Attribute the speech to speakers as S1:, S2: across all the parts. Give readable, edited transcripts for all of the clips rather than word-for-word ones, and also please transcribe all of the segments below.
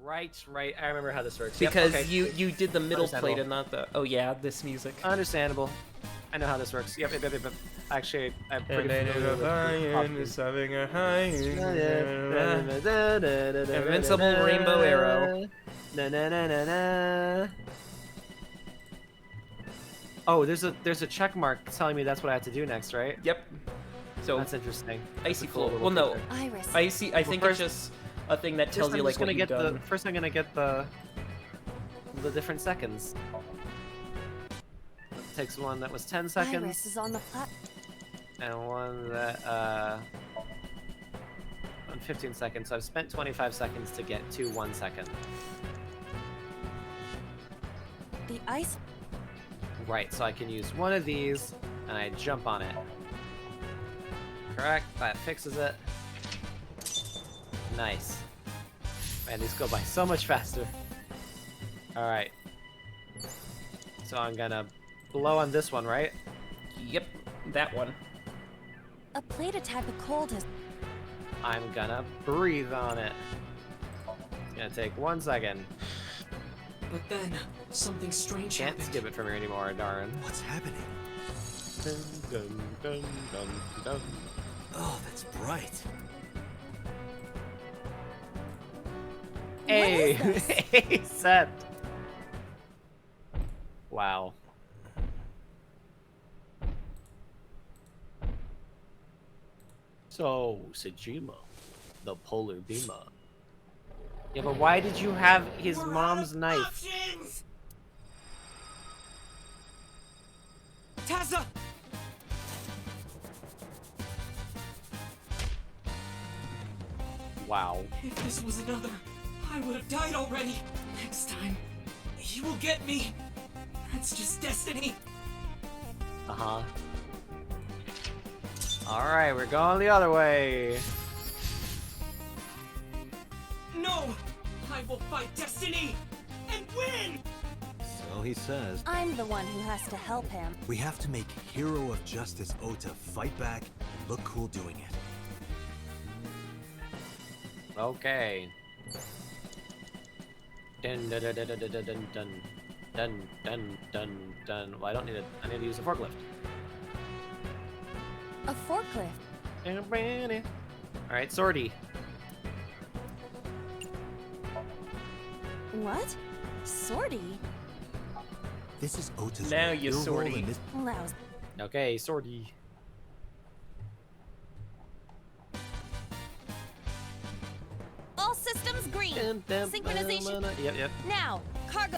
S1: Right. I remember how this works.
S2: Because
S1: yep, okay.
S2: you did the middle plate
S1: Understandable.
S2: and not the... Oh yeah, this music.
S1: Understandable. I know how this works. Yep. Actually, I'm pretty familiar with
S2: is having a high...
S1: Invincible
S2: Rainbow Arrow.
S1: Oh, there's a check mark telling me that's what I have to do next, right?
S2: Yep. So
S1: that's interesting.
S2: Icy
S1: Cool
S2: flow. Well, no.
S3: Iris.
S2: Icy. I think it's just a thing that tells you like what you've done.
S1: First, I'm gonna get the different seconds. It takes one that was 10 seconds.
S3: Iris is on the platform.
S1: And one that on 15 seconds. So I've spent 25 seconds to get to 1 second.
S3: The ice.
S1: Right, so I can use one of these, and I jump on it. Correct, that fixes it. Nice. Man, these go by so much faster. Alright. So I'm gonna blow on this one, right?
S2: Yep, that one.
S3: A plate attack of cold has...
S1: I'm gonna breathe on it. It's gonna take 1 second.
S4: But then, something strange
S1: Can't
S4: happened.
S1: skip it from here anymore, darn.
S4: What's happening?
S1: Dun, dun, dun, dun, dun.
S4: Oh, that's bright.
S1: Hey! Hey, set! Wow. So, Sejima, the polar beamer. Yeah, but why did you have his mom's knife?
S4: Options! Tazza!
S1: Wow.
S4: If this was another, I would have died already. Next time, he will get me. That's just destiny.
S1: Uh-huh. Alright, we're going the other way.
S4: No! I will fight destiny and win!
S5: So he says.
S3: I'm the one who has to help him.
S5: We have to make Hero of Justice Ota fight back and look cool doing it.
S1: Okay. Dun dun dun dun dun dun dun dun dun dun dun dun. Well, I don't need it. I need to use a forklift.
S3: A forklift.
S1: Alright, sortie.
S3: What? Sortie?
S5: This is Ota's
S2: Now
S5: role.
S2: you
S5: Your role
S2: sortie.
S5: in this-
S3: Lousy.
S1: Okay, sortie.
S3: All systems green. Synchronization.
S1: Yep.
S3: Now, cargo.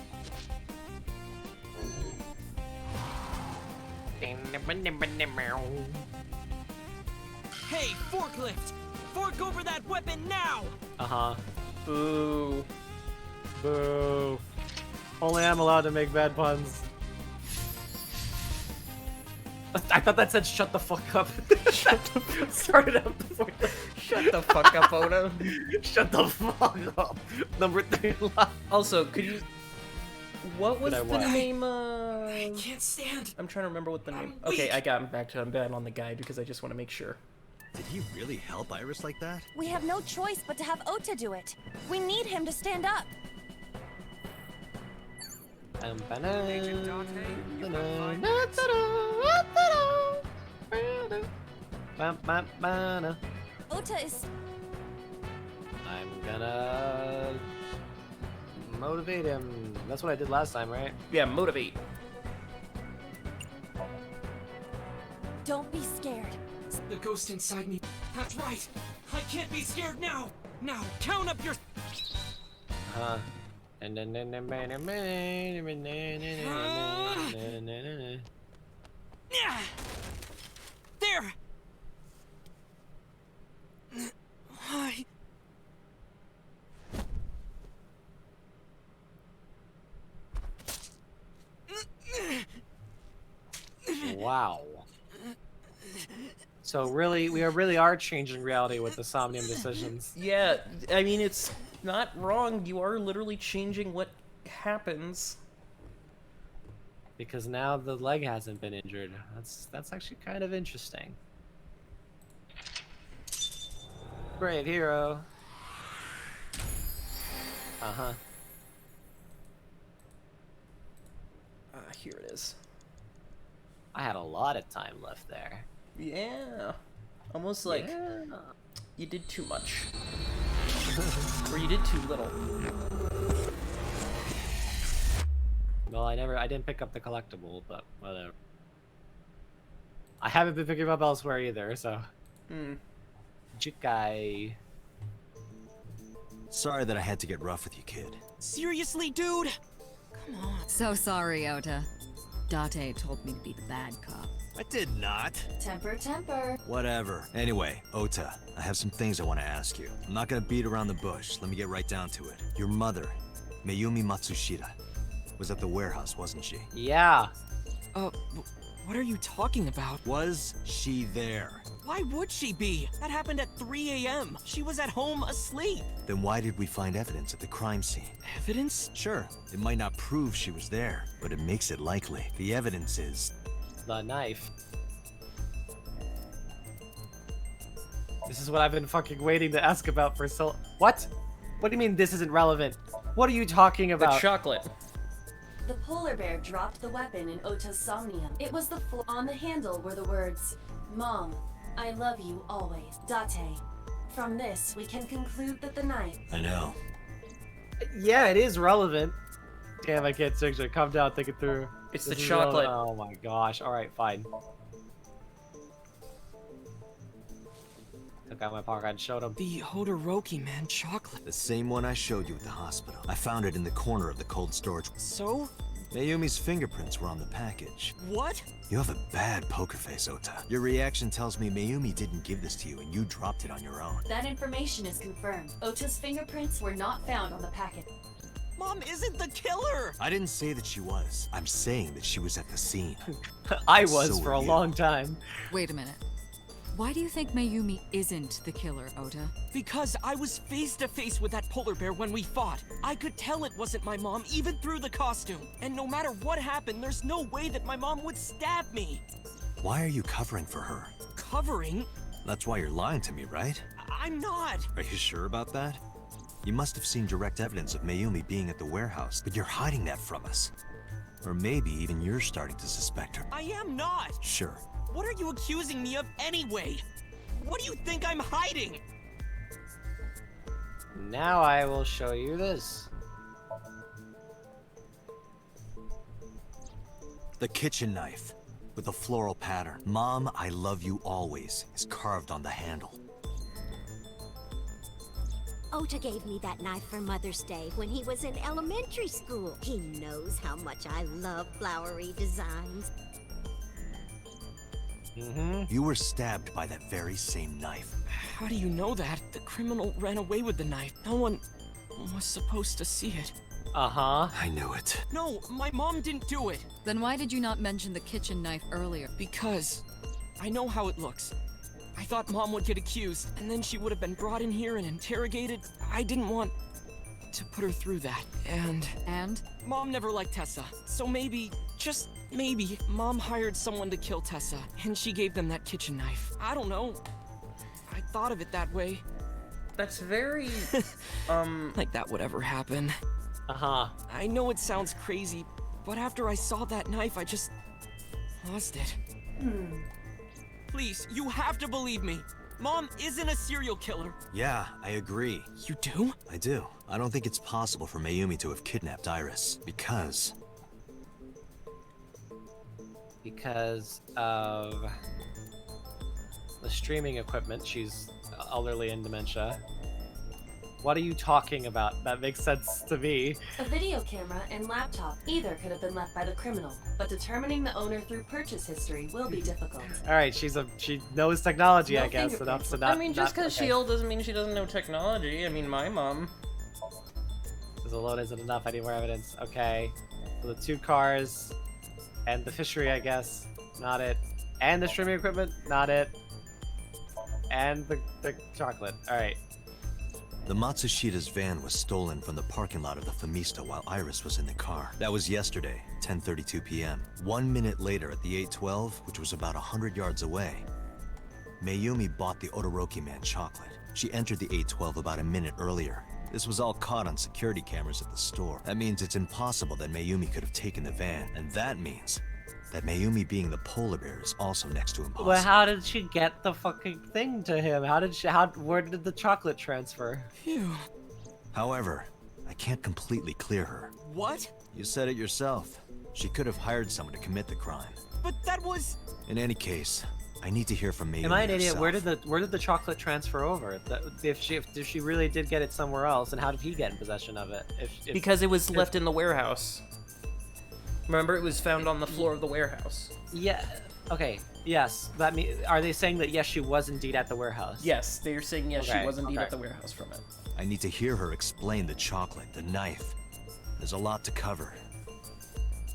S4: Hey, forklift! Fork over that weapon now!
S1: Uh-huh.
S2: Boo.
S1: Boo. Only I'm allowed to make bad puns. I thought that said shut the fuck up. Started out before.
S2: Shut the fuck up, Oda.
S1: Shut the fuck up. Number 3 line.
S2: Also, could you... What was
S1: Did I
S2: the
S1: what?
S2: name
S4: I can't stand.
S2: I'm trying to remember what the name...
S4: I'm
S2: Okay,
S4: weak.
S2: I got him back to... I'm bad on the guide because I just want to make sure.
S5: Did he really help Iris like that?
S3: We have no choice but to have Ota do it. We need him to stand up. Ota is...
S1: I'm gonna motivate him. That's what I did last time, right?
S2: Yeah, motivate.
S3: Don't be scared.
S4: The ghost inside me. That's right. I can't be scared now. Now, count up your...
S1: Huh.
S4: Yeah. There. I...
S1: Wow. So really, we really are changing reality with the Somnium decisions.
S2: Yeah, I mean, it's not wrong. You are literally changing what happens.
S1: Because now the leg hasn't been injured. That's actually kind of interesting. Great hero. Uh-huh.
S2: Here it is.
S1: I had a lot of time left there.
S2: Yeah. Almost like
S1: Yeah.
S2: you did too much. Or you did too little.
S1: Well, I didn't pick up the collectible, but whatever. I haven't been picking up elsewhere either, so. Jukai.
S5: Sorry that I had to get rough with you, kid.
S4: Seriously, dude? Come on.
S6: So sorry, Ota. Date told me to be the bad cop.
S5: I did not.
S3: Temper, temper.
S5: Whatever. Anyway, Ota, I have some things I want to ask you. I'm not gonna beat around the bush. Let me get right down to it. Your mother, Mayumi Matsushita, was at the warehouse, wasn't she?
S1: Yeah.
S4: What are you talking about?
S5: Was she there?
S4: Why would she be? That happened at 3 a.m. She was at home asleep.
S5: Then why did we find evidence at the crime scene?
S4: Evidence?
S5: Sure, it might not prove she was there, but it makes it likely. The evidence is...
S1: The knife. This is what I've been fucking waiting to ask about for so... What? What do you mean this isn't relevant? What are you talking
S2: The
S1: about?
S2: chocolate.
S3: The polar bear dropped the weapon in Ota's Somnium. It was the on the handle were the words, "Mom, I love you always, Date." From this, we can conclude that the knife...
S5: I know.
S1: Yeah, it is relevant. Damn, I can't actually calm down, think it through.
S2: It's
S1: This
S2: the
S1: is
S2: chocolate.
S1: relevant. Oh my gosh. Alright, fine. Took out my pocket and showed him.
S4: The Hodoroki man chocolate.
S5: The same one I showed you at the hospital. I found it in the corner of the cold storage.
S4: So?
S5: Mayumi's fingerprints were on the package.
S4: What?
S5: You have a bad poker face, Ota. Your reaction tells me Mayumi didn't give this to you and you dropped it on your own.
S3: That information is confirmed. Ota's fingerprints were not found on the packet.
S4: Mom isn't the killer!
S5: I didn't say that she was. I'm saying that she was at the scene.
S1: I was
S5: So
S1: for
S5: were
S1: a
S5: you.
S1: long time.
S6: Wait a minute. Why do you think Mayumi isn't the killer, Ota?
S4: Because I was face to face with that polar bear when we fought. I could tell it wasn't my mom even through the costume. And no matter what happened, there's no way that my mom would stab me.
S5: Why are you covering for her?
S4: Covering?
S5: That's why you're lying to me, right?
S4: I'm not.
S5: Are you sure about that? You must have seen direct evidence of Mayumi being at the warehouse, but you're hiding that from us. Or maybe even you're starting to suspect her.
S4: I am not.
S5: Sure.
S4: What are you accusing me of anyway? What do you think I'm hiding?
S1: Now I will show you this.
S5: The kitchen knife with a floral pattern. "Mom, I love you always" is carved on the handle.
S7: Ota gave me that knife for Mother's Day when he was in elementary school. He knows how much I love flowery designs.
S5: You were stabbed by that very same knife.
S4: How do you know that? The criminal ran away with the knife. No one was supposed to see it.
S1: Uh-huh.
S5: I knew it.
S4: No, my mom didn't do it.
S6: Then why did you not mention the kitchen knife earlier?
S4: Because I know how it looks. I thought Mom would get accused, and then she would have been brought in here and interrogated. I didn't want to put her through that, and...
S6: And?
S4: Mom never liked Tessa, so maybe, just maybe, Mom hired someone to kill Tessa, and she gave them that kitchen knife. I don't know. I thought of it that way.
S2: That's very,
S4: Like that would ever happen.
S1: Uh-huh.
S4: I know it sounds crazy, but after I saw that knife, I just lost it. Please, you have to believe me. Mom isn't a serial killer.
S5: Yeah, I agree.
S4: You do?
S5: I do. I don't think it's possible for Mayumi to have kidnapped Iris, because
S1: of the streaming equipment. She's elderly and dementia. What are you talking about? That makes sense to me.
S3: A video camera and laptop either could have been left by the criminal, but determining the owner through purchase history will be difficult.
S1: All right, she knows technology,
S3: No
S1: I guess,
S3: fingerprints.
S1: enough to not.
S2: I mean, just
S1: not-
S2: because
S1: okay.
S2: she's old doesn't mean she doesn't know technology. I mean, my mom.
S1: Because alone isn't enough. I need more evidence. Okay, so the 2 cars, and the fishery, I guess, not it, and the streaming equipment, not it, and the chocolate. All right.
S5: the Matsushita's van was stolen from the parking lot of the Famista while Iris was in the car. That was yesterday, 10:32 p.m. 1 minute later at the 812, which was about 100 yards away, Mayumi bought the Odoroki Man chocolate. She entered the 812 about a minute earlier. This was all caught on security cameras at the store. That means it's impossible that Mayumi could have taken the van. And that means that Mayumi being the polar bear is also next to impossible.
S1: Well, how did she get the fucking thing to him? Where did the chocolate transfer?
S4: Phew.
S5: However, I can't completely clear her.
S4: What?
S5: You said it yourself. She could have hired someone to commit the crime.
S4: But that was...
S5: In any case, I need to hear from Mayumi
S1: Am I an idiot?
S5: herself.
S1: Where did the chocolate transfer over? If she really did get it somewhere else, and how did he get in possession of it?
S2: Because it was left in the warehouse. Remember, it was found on the floor of the warehouse.
S1: Yeah. Okay. Yes. Are they saying that yes, she was indeed at the warehouse?
S2: Yes, they're saying yes,
S1: Okay,
S2: she was indeed
S1: okay.
S2: at the warehouse from it.
S5: I need to hear her explain the chocolate, the knife. There's a lot to cover.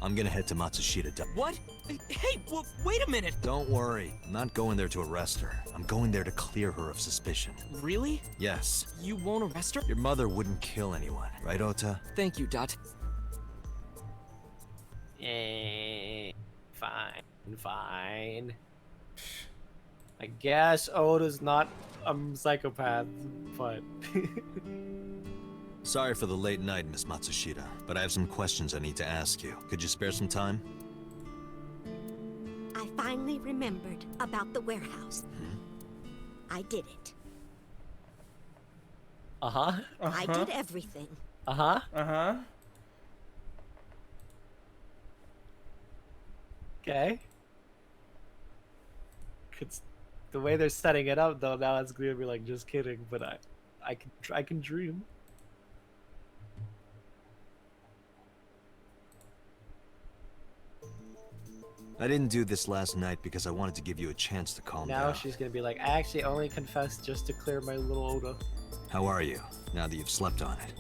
S5: I'm gonna head to Matsushita.
S4: What? Hey, wait a minute!
S5: Don't worry. I'm not going there to arrest her. I'm going there to clear her of suspicion.
S4: Really?
S5: Yes.
S4: You won't arrest her?
S5: Your mother wouldn't kill anyone, right, Ota?
S4: Thank you, Dot.
S1: Fine. I guess Oda's not a psychopath, but...
S5: Sorry for the late night, Miss Matsushita, but I have some questions I need to ask you. Could you spare some time?
S7: I finally remembered about the warehouse. I did it.
S1: Uh-huh.
S7: I did everything.
S1: Uh-huh.
S2: Uh-huh.
S1: Okay. The way they're setting it up, though, now it's gonna be like, just kidding, but I can dream.
S5: I didn't do this last night because I wanted to give you a chance to calm
S1: Now
S5: down.
S1: she's gonna be like, I actually only confessed just to clear my little Oda.
S5: How are you, now that you've slept on it?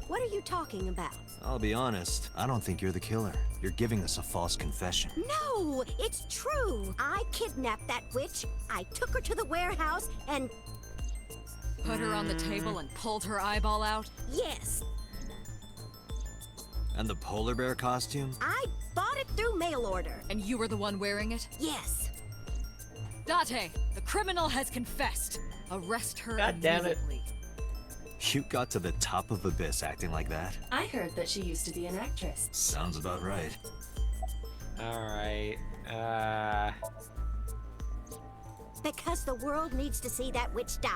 S7: What are you talking about?
S5: I'll be honest, I don't think you're the killer. You're giving us a false confession.
S7: No, it's true. I kidnapped that witch. I took her to the warehouse and
S6: Put her on the table and pulled her eyeball out?
S7: yes,
S5: And the polar bear costume?
S7: I bought it through mail order.
S6: And you were the one wearing it?
S7: Yes.
S6: Date, the criminal has confessed. Arrest her
S1: God damn it.
S6: immediately.
S5: You got to the top of Abyss acting like that?
S3: I heard that she used to be an actress.
S5: Sounds about right.
S1: Alright.
S7: Because the world needs to see that witch die.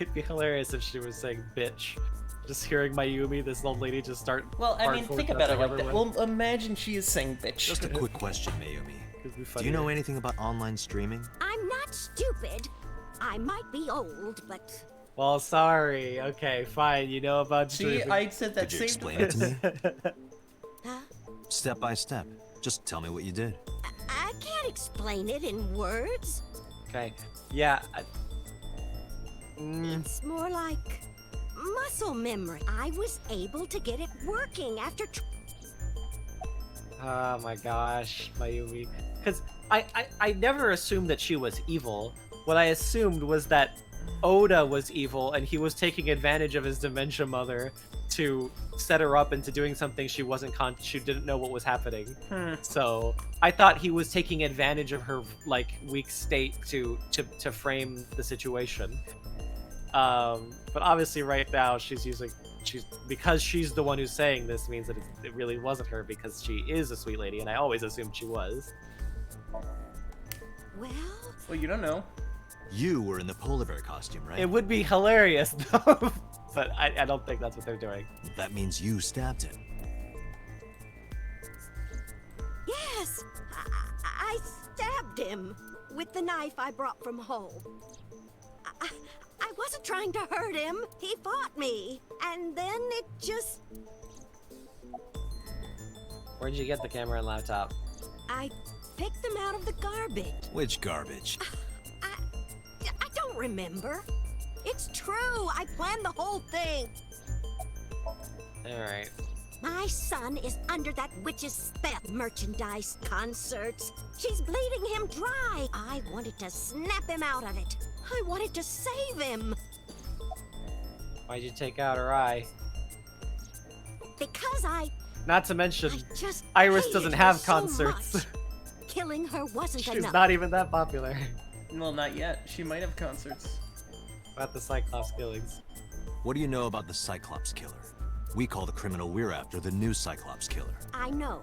S1: It'd be hilarious if she was saying bitch. Just hearing Mayumi, this old lady, just start.
S2: Well, I mean,
S1: hardcore
S2: think about it
S1: cussing
S2: like that.
S1: everyone.
S2: Well, imagine she is saying bitch.
S5: Just a quick question, Mayumi.
S1: It'd be
S5: Do you know
S1: funnier.
S5: anything about online streaming?
S7: I'm not stupid. I might be old, but
S1: Well, sorry. Okay, fine. You know about
S2: See,
S1: streaming.
S2: I said that
S5: Could you
S2: same
S5: explain it to me?
S7: huh?
S5: Step by step. Just tell me what you did.
S7: I can't explain it in words.
S1: Okay. Yeah.
S7: It's more like muscle memory. I was able to get it working after
S1: Oh my gosh, Mayumi. Because I never assumed that she was evil. What I assumed was that Oda was evil and he was taking advantage of his dementia mother to set her up into doing something she wasn't she didn't know what was happening. So I thought he was taking advantage of her like weak state to frame the situation. But obviously right now because she's the one who's saying this means that it really wasn't her because she is a sweet lady and I always assumed she was.
S7: well,
S2: Well, you don't know.
S5: You were in the polar bear costume, right?
S1: It would be hilarious though, but I don't think that's what they're doing.
S5: That means you stabbed him.
S7: yes, I stabbed him with the knife I brought from home. I wasn't trying to hurt him. He fought me, and then it just
S1: Where did you get the camera and laptop?
S7: I picked them out of the garbage.
S5: Which garbage?
S7: I don't remember. It's true. I planned the whole thing.
S1: Alright.
S7: My son is under that witch's spell. Merchandise, concerts. She's bleeding him dry. I wanted to snap him out of it. I wanted to save him.
S1: Why'd you take out her eye?
S7: Because I
S1: Not to mention,
S7: just
S1: Iris
S7: hated
S1: doesn't
S7: her
S1: have
S7: so
S1: concerts.
S7: much. Killing her wasn't
S1: She's
S7: enough.
S1: not even that popular.
S2: Well, not yet. She might have concerts.
S1: About the Cyclops killings.
S5: What do you know about the Cyclops killer? We call the criminal we're after the new Cyclops killer.
S7: I know.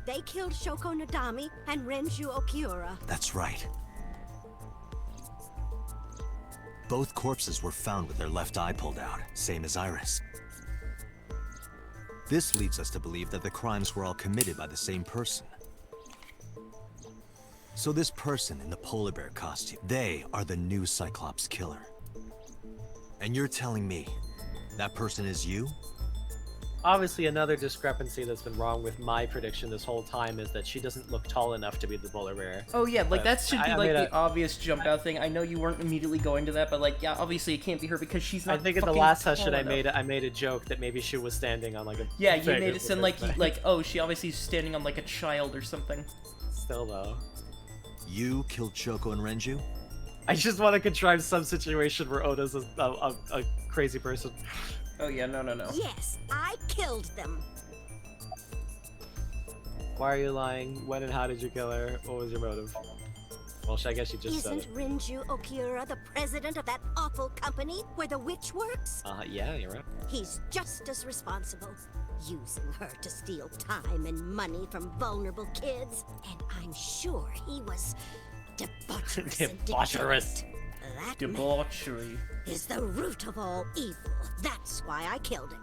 S7: They killed Shoko Nadami and Renju Okiura.
S5: That's right. Both corpses were found with their left eye pulled out, same as Iris. This leads us to believe that the crimes were all committed by the same person. So this person in the polar bear costume, they are the new Cyclops killer. And you're telling me that person is you?
S1: Obviously, another discrepancy that's been wrong with my prediction this whole time is that she doesn't look tall enough to be the polar bear.
S2: Oh yeah, like
S1: But
S2: that should be
S1: I
S2: like
S1: made
S2: the obvious jump out thing. I know you weren't immediately going to that, but like, yeah, obviously it can't be her because she's not.
S1: I think in the
S2: fucking
S1: last
S2: tall
S1: session I
S2: enough.
S1: made a joke that maybe she was standing on like a.
S2: Yeah, you
S1: thing
S2: made
S1: or
S2: it sound like oh, she obviously is standing on like a child or something.
S1: Still though.
S5: You killed Shoko and Renju?
S1: I just want to contrive some situation where Oda's a crazy person.
S2: Oh yeah, no.
S7: Yes, I killed them.
S1: Why are you lying? When and how did you kill her? What was your motive? Well, I guess she just said
S7: Isn't
S1: it.
S7: Renju Okiura the president of that awful company where the witch works?
S1: Yeah, you're right.
S7: He's just as responsible, using her to steal time and money from vulnerable kids. And I'm sure he was debaucherous. and
S1: Debaucherous.
S7: degenerate. That man
S2: Debauchery.
S7: is the root of all evil. That's why I killed him.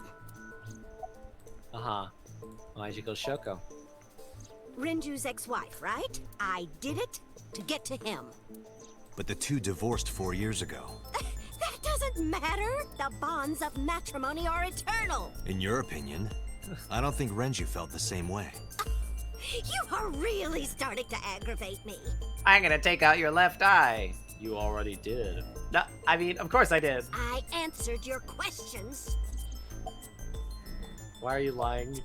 S1: Why'd you kill Shoko?
S7: Renju's ex-wife, right? I did it to get to him.
S5: But the two divorced 4 years ago.
S7: That doesn't matter. The bonds of matrimony are eternal.
S5: In your opinion, I don't think Renju felt the same way.
S7: You are really starting to aggravate me.
S1: I'm gonna take out your left eye. You already did. No, I mean, of course I did.
S7: I answered your questions.
S1: Why are you lying?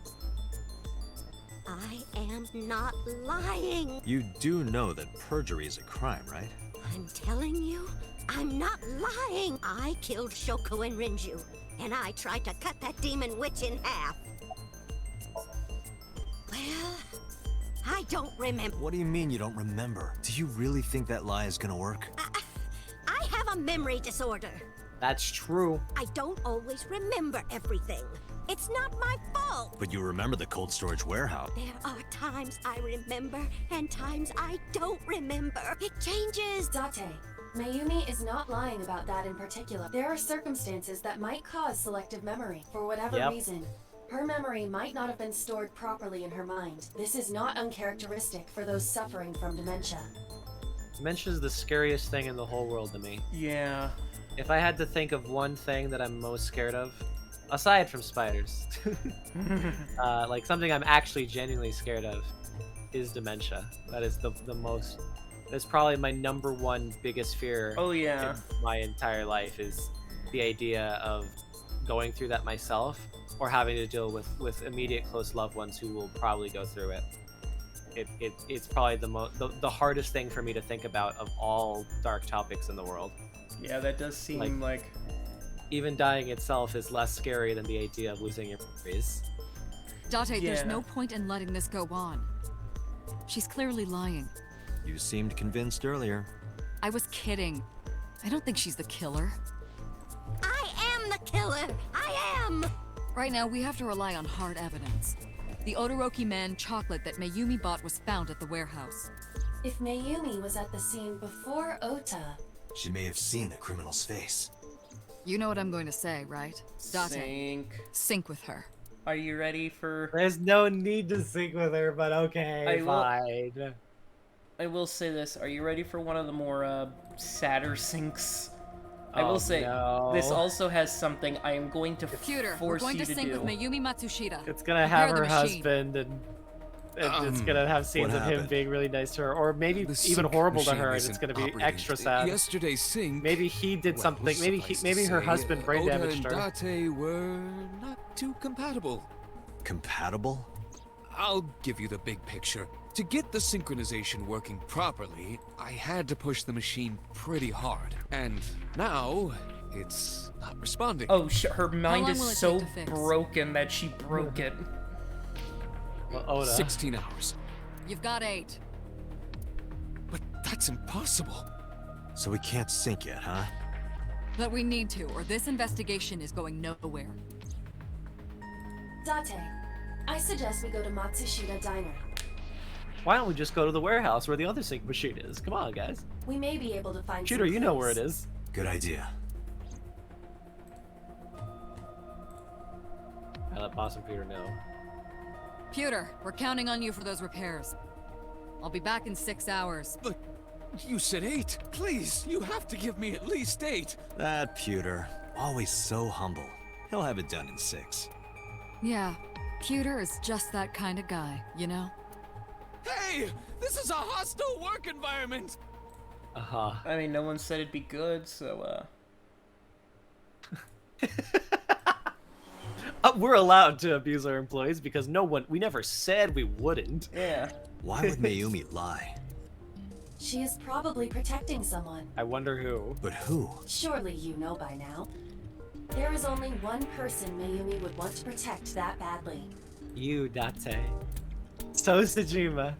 S7: I am not lying.
S5: You do know that perjury is a crime, right?
S7: I'm telling you, I'm not lying. I killed Shoko and Renju, and I tried to cut that demon witch in half. Well, I don't remember.
S5: What do you mean you don't remember? Do you really think that lie is gonna work?
S7: I have a memory disorder.
S1: That's true.
S7: I don't always remember everything. It's not my fault.
S5: But you remember the cold storage warehouse.
S7: There are times I remember and times I don't remember. It changes.
S3: Date, Mayumi is not lying about that in particular. There are circumstances that might cause selective memory. For whatever
S1: Yep.
S3: reason, her memory might not have been stored properly in her mind. This is not uncharacteristic for those suffering from dementia.
S1: Dementia is the scariest thing in the whole world to me.
S2: Yeah.
S1: If I had to think of one thing that I'm most scared of, aside from spiders, like something I'm actually genuinely scared of, is dementia. That is the most. That's probably my number one biggest fear.
S2: Oh yeah.
S1: In my entire life is the idea of going through that myself or having to deal with immediate close loved ones who will probably go through it. It's probably the hardest thing for me to think about of all dark topics in the world.
S2: Yeah, that does seem like
S1: Even dying itself is less scary than the idea of losing your memories.
S6: Date,
S2: Yeah.
S6: there's no point in letting this go on. She's clearly lying.
S5: You seemed convinced earlier.
S6: I was kidding. I don't think she's the killer.
S7: I am the killer. I am.
S6: Right now, we have to rely on hard evidence. The Odoroki Man chocolate that Mayumi bought was found at the warehouse.
S3: If Mayumi was at the scene before Ota,
S5: She may have seen the criminal's face.
S6: You know what I'm going to say, right? Date,
S2: sync.
S6: sync with her.
S2: Are you ready for?
S1: There's no need to sync with her, but okay, fine.
S2: I will say this. Are you ready for one of the more sadder syncs? I will say
S1: no.
S2: this also has something I am going to
S6: Computer, we're
S2: force
S6: going
S2: you
S6: to
S2: to
S6: sync
S2: do.
S6: with Mayumi Matsushita.
S1: It's gonna have
S6: Prepare
S1: her
S6: the machine.
S1: husband and it's gonna have scenes
S5: what
S1: of him
S5: happened?
S1: being really nice to her, or maybe
S8: The
S1: even
S8: sync
S1: horrible to
S8: machine
S1: her, and
S8: isn't
S1: it's gonna be
S8: operating.
S1: extra sad.
S8: Yesterday's sync.
S1: Maybe he did
S8: well,
S1: something. Maybe
S8: suffice to
S1: maybe her
S8: say,
S1: husband brain
S8: Oda
S1: damaged
S8: and
S1: her.
S8: Date were not too compatible.
S5: Compatible?
S8: I'll give you the big picture. To get the synchronization working properly, I had to push the machine pretty hard. And now, it's not responding.
S2: Oh, her mind
S6: long
S2: is
S6: will it
S2: so
S6: take to fix?
S2: broken that she broke it.
S1: Well, Oda.
S8: 16 hours.
S6: You've got 8.
S8: But that's impossible.
S5: So we can't sync yet, huh?
S6: But we need to, or this investigation is going nowhere.
S3: Date, I suggest we go to Matsushita Diner.
S1: Why don't we just go to the warehouse where the other sync machine is? Come on, guys.
S3: We may be able to find
S1: Shooter,
S3: some
S1: you know where it
S3: clues.
S1: is.
S5: Good idea.
S1: I let Boss and Peter know.
S6: Pewter, we're counting on you for those repairs. I'll be back in 6 hours.
S8: But you said 8. Please, you have to give me at least 8.
S5: That Pewter, always so humble. He'll have it done in 6.
S6: Yeah, Pewter is just that kind of guy, you know?
S8: Hey, this is a hostile work environment.
S1: Uh-huh.
S2: I mean, no one said it'd be good, so,
S1: We're allowed to abuse our employees because we never said we wouldn't.
S2: yeah.
S5: Why would Mayumi lie?
S3: She is probably protecting someone.
S1: I wonder who.
S5: But who?
S3: Surely you know by now. There is only one person Mayumi would want to protect that badly.
S1: You, Date. So Sejima.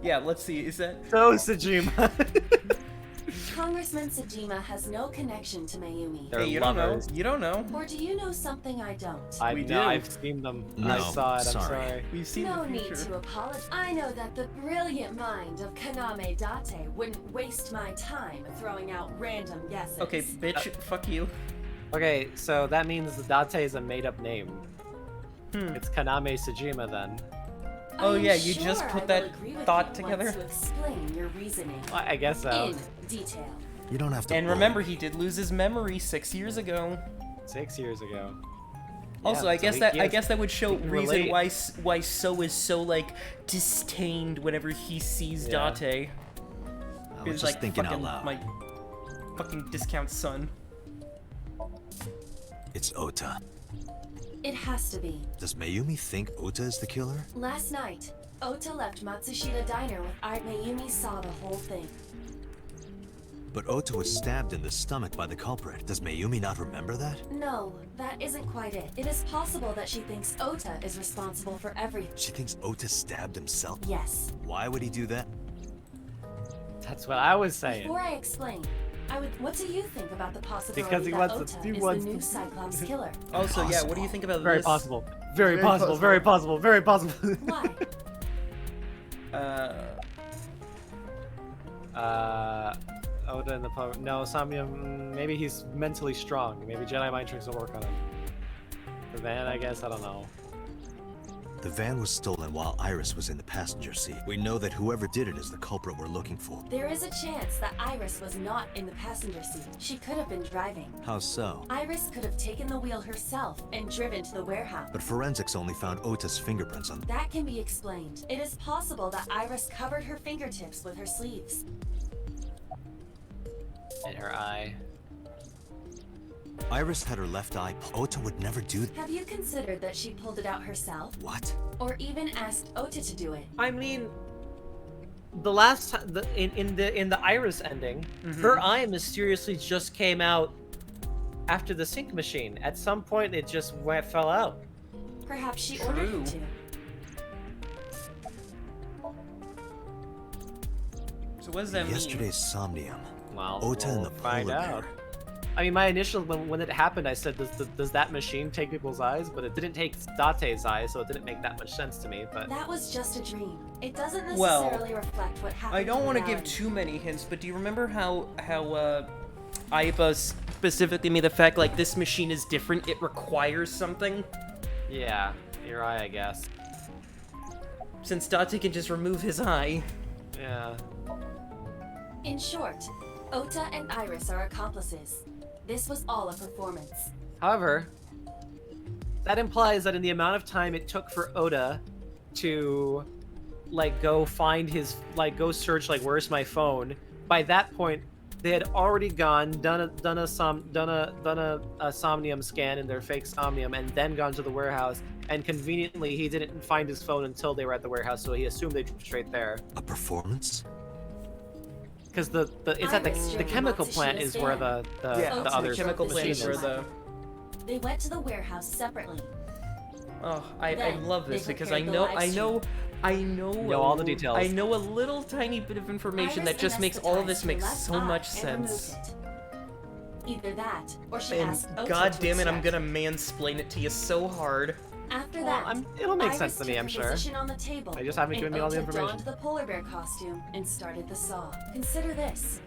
S2: Yeah, let's see, is that...
S1: So Sejima.
S3: Congressman Sejima has no connection to Mayumi.
S1: They're
S2: Hey, you
S1: lovers.
S2: don't know. You don't know.
S3: Or do you know something I don't?
S1: I
S2: We
S1: know,
S2: do.
S1: I've seen them.
S5: No,
S1: I saw it, I'm
S5: sorry.
S1: sorry.
S2: We've seen
S3: No
S2: the
S3: need
S2: future.
S3: to apologize. I know that the brilliant mind of Kaname Date wouldn't waste my time throwing out random guesses.
S2: Okay, bitch, fuck you.
S1: Okay, so that means the Date is a made-up name. It's Kaname Sejima then.
S3: I
S2: Oh
S3: am
S2: yeah, you
S3: sure
S2: just
S3: I
S2: put
S3: will
S2: that
S3: agree with
S2: thought
S3: you
S2: together.
S3: once you explain your reasoning
S1: Well, I guess so.
S3: in detail.
S5: You don't have to.
S2: And
S5: bully
S2: remember,
S5: me.
S2: he did lose his memory 6 years ago.
S1: 6 years ago.
S2: Also,
S1: Yeah,
S2: I
S1: so
S2: guess
S1: he
S2: that
S1: gets-
S2: would show
S1: can
S2: reason
S1: relate.
S2: why So is so like disdained whenever he sees
S1: Yeah.
S2: Date.
S5: I
S2: He's
S5: was just
S2: like
S5: thinking
S2: fucking
S5: out loud.
S2: my fucking discount son.
S5: It's Ota.
S3: It has to be.
S5: Does Mayumi think Ota is the killer?
S3: Last night, Ota left Matsushita Diner with Mayumi saw the whole thing.
S5: But Ota was stabbed in the stomach by the culprit. Does Mayumi not remember that?
S3: No, that isn't quite it. It is possible that she thinks Ota is responsible for everything.
S5: She thinks Ota stabbed himself?
S3: Yes.
S5: Why would he do that?
S1: That's what I was saying.
S3: Before I explain, what do you think about the possibility
S1: Because he
S3: that
S1: wants to-
S3: Ota
S1: he
S3: is
S1: wants
S3: the new
S1: to-
S3: Cyclops killer?
S2: Also, yeah, what do you think about
S1: Very
S2: this?
S1: possible. Very possible. Very possible. Very possible.
S3: Why?
S1: Oda in the poem. No, Somnium. Maybe he's mentally strong. Maybe Jedi mind tricks will work on him. The van, I guess. I don't know.
S5: The van was stolen while Iris was in the passenger seat. We know that whoever did it is the culprit we're looking for.
S3: There is a chance that Iris was not in the passenger seat. She could have been driving.
S5: How so?
S3: Iris could have taken the wheel herself and driven to the warehouse.
S5: But forensics only found Ota's fingerprints on.
S3: That can be explained. It is possible that Iris covered her fingertips with her sleeves.
S1: In her eye.
S5: Iris had her left eye. Ota would never do that.
S3: Have you considered that she pulled it out herself?
S5: What?
S3: Or even asked Ota to do it?
S1: I mean, the last in the Iris ending, her eye mysteriously just came out after the sync machine. At some point, it just fell out.
S3: Perhaps she ordered him to.
S2: So what does that mean?
S5: Yesterday's Somnium.
S1: Well,
S5: Ota and the
S1: find
S5: polar
S1: out.
S5: bear.
S1: I mean, my initial when it happened, I said, does that machine take people's eyes? But it didn't take Date's eyes, so it didn't make that much sense to me. But
S3: That was just a dream. It doesn't
S2: Well,
S3: necessarily reflect what happened.
S2: I don't
S3: want
S2: want to give too many hints, but do you remember how Aiba specifically made the fact like this machine is different? It requires something.
S1: yeah, your eye, I guess.
S2: Since Date can just remove his eye.
S1: Yeah.
S3: In short, Ota and Iris are accomplices. This was all a performance.
S1: However, that implies that in the amount of time it took for Oda to like go find his go search where's my phone, by that point they had already done a Somnium scan in their fake Somnium and then gone to the warehouse, and conveniently he didn't find his phone until they were at the warehouse, so he assumed they'd straight there.
S5: A performance?
S1: Because it's at the chemical plant is where the
S3: Yeah,
S1: the other
S2: chemical
S3: plant
S1: machine
S2: place where
S1: is.
S2: the.
S3: They went to the warehouse separately.
S2: Oh, I
S3: Then
S2: love this
S3: they
S2: because I
S3: prepared the
S2: know
S3: live
S1: know all the details.
S2: I know a little tiny bit of information
S3: Iris
S2: that just makes all of this make
S3: anesthetized her
S2: so
S3: left
S2: much
S3: eye and
S2: sense.
S3: removed it. Either that, or she
S2: And
S3: asked Ota
S2: god
S3: to
S2: damn it, I'm
S3: extract.
S2: gonna mansplain it to you so hard.
S3: After
S1: Well,
S3: that,
S1: it'll make
S3: Iris
S1: sense to me,
S3: took
S1: I'm
S3: her
S1: sure.
S3: position on the table,
S1: They just haven't
S3: and
S1: given me all the
S3: Ota
S1: information.
S3: donned the polar bear costume and started the saw. Consider this.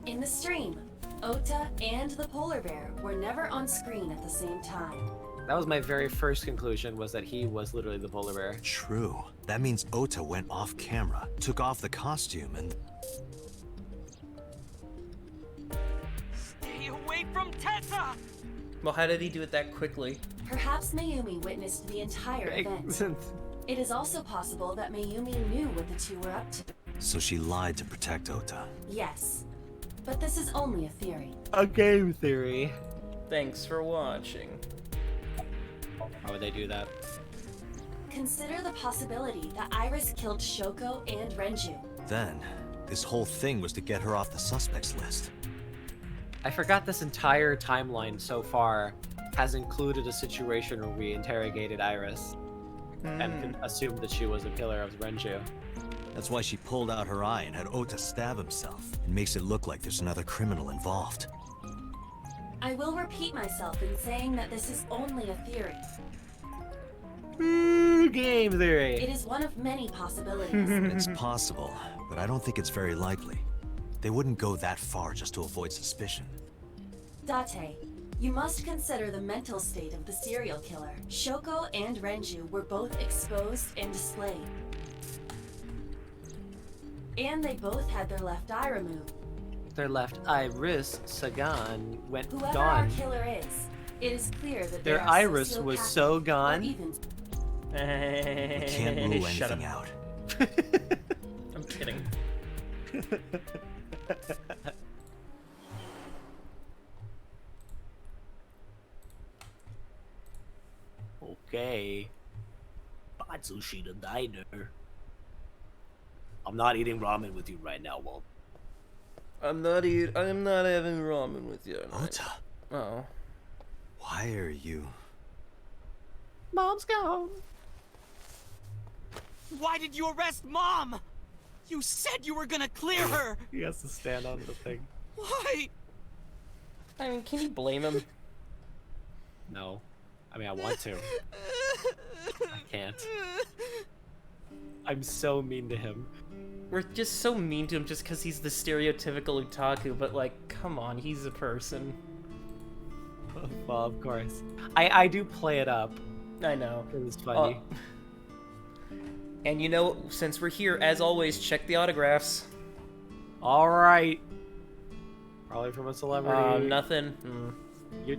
S3: In the stream, Ota and the polar bear were never on screen at the same time.
S1: That was my very first conclusion, was that he was literally the polar bear.
S5: True. That means Ota went off camera, took off the costume, and
S4: Stay away from Tessa!
S2: Well, how did he do it that quickly?
S3: Perhaps Mayumi witnessed the entire event. It is also possible that Mayumi knew what the two were up to.
S5: so she lied to protect Ota.
S3: Yes, but this is only a theory.
S1: A game theory.
S2: Thanks for watching.
S1: Why would they do that?
S3: Consider the possibility that Iris killed Shoko and Renju.
S5: Then, this whole thing was to get her off the suspects list.
S1: I forgot this entire timeline so far has included a situation where we interrogated Iris and assumed that she was the killer of Renju.
S5: That's why she pulled out her eye and had Ota stab himself. It makes it look like there's another criminal involved.
S3: I will repeat myself in saying that this is only a theory.
S1: Game theory.
S3: It is one of many possibilities.
S5: It's possible, but I don't think it's very likely. They wouldn't go that far just to avoid suspicion.
S3: Date, you must consider the mental state of the serial killer. Shoko and Renju were both exposed and displayed. And they both had their left eye removed.
S1: Their left iris, Sagan, went
S3: Whoever our
S1: gone.
S3: killer is, it is clear that
S1: Their
S3: they are
S1: iris was
S3: sociopathic
S1: so
S3: or
S1: gone.
S3: even
S5: Can't rule
S2: Shut
S5: anything
S2: up.
S5: out.
S2: I'm kidding.
S1: Okay. Batsushita Diner. I'm not eating ramen with you right now, Walt.
S2: I'm not having ramen with you.
S5: Ota,
S2: Oh.
S5: why are you...
S1: Mom's gone.
S4: Why did you arrest Mom? You said you were gonna clear her!
S1: He has to stand on the thing.
S4: Why?
S2: I mean, can you blame him?
S1: No. I mean, I want to. I can't. I'm so mean to him.
S2: We're just so mean to him just because he's the stereotypical otaku, but like, come on, he's a person.
S1: Well, of course. I do play it up.
S2: I know.
S1: It was funny.
S2: And you know, since we're here, as always, check the autographs.
S1: Alright. Probably from a celebrity.
S2: Nothing.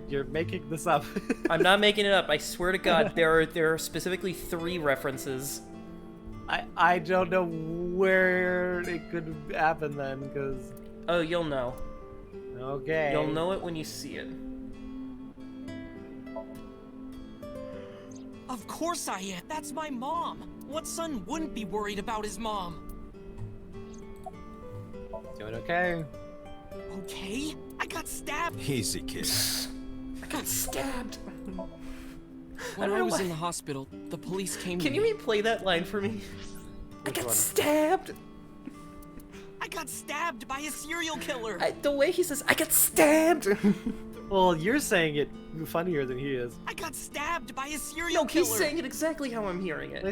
S1: You're making this up.
S2: I'm not making it up. I swear to God, there are specifically 3 references.
S1: I don't know where it could happen then, because...
S2: Oh, you'll know.
S1: Okay.
S2: You'll know it when you see it.
S4: Of course I am. That's my mom. What son wouldn't be worried about his mom?
S1: Doing okay.
S4: Okay? I got stabbed.
S5: Easy, kid.
S2: I got stabbed.
S4: When
S2: don't
S4: I
S2: know
S4: was
S2: why-
S4: in the hospital, the police came
S2: Can
S4: to
S2: you
S4: me.
S2: replay that line for me? I
S1: Which
S2: got
S1: one?
S2: stabbed.
S4: I got stabbed by a serial killer.
S2: The way he says, I got stabbed.
S1: Well, you're saying it funnier than he is.
S4: I got stabbed by a serial
S2: No,
S4: killer.
S2: he's saying it exactly how I'm hearing it.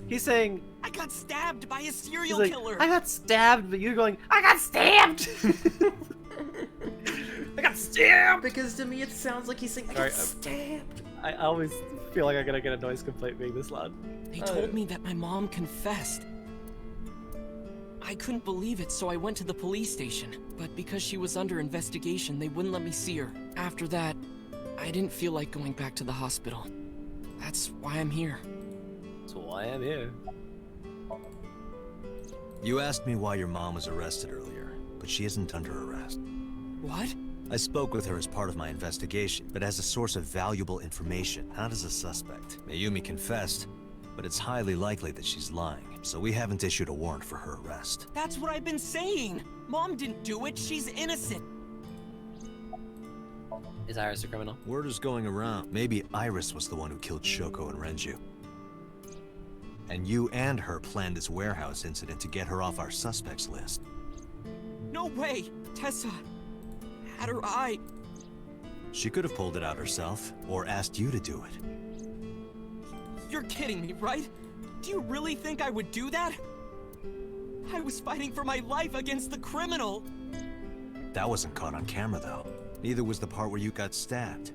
S1: He's saying,
S4: I got stabbed by a
S1: he's
S4: serial
S1: like,
S4: killer.
S1: I got stabbed, but you're going, I got stabbed! I got stabbed!
S2: Because to me it sounds like he's saying, I
S1: Sorry,
S2: got stabbed.
S1: I always feel like I'm gonna get a noise complaint being this loud.
S4: They told me that my mom confessed. I couldn't believe it, so I went to the police station. But because she was under investigation, they wouldn't let me see her. After that, I didn't feel like going back to the hospital. That's why I'm here.
S1: That's why I'm here.
S5: You asked me why your mom was arrested earlier, but she isn't under arrest.
S4: What?
S5: I spoke with her as part of my investigation, but as a source of valuable information, not as a suspect. Mayumi confessed, but it's highly likely that she's lying, so we haven't issued a warrant for her arrest.
S4: That's what I've been saying. Mom didn't do it. She's innocent.
S1: Is Iris a criminal?
S5: Word is going around. Maybe Iris was the one who killed Shoko and Renju. And you and her planned this warehouse incident to get her off our suspects list.
S4: No way! Tessa had her eye.
S5: She could have pulled it out herself, or asked you to do it.
S4: You're kidding me, right? Do you really think I would do that? I was fighting for my life against the criminal!
S5: That wasn't caught on camera, though. Neither was the part where you got stabbed.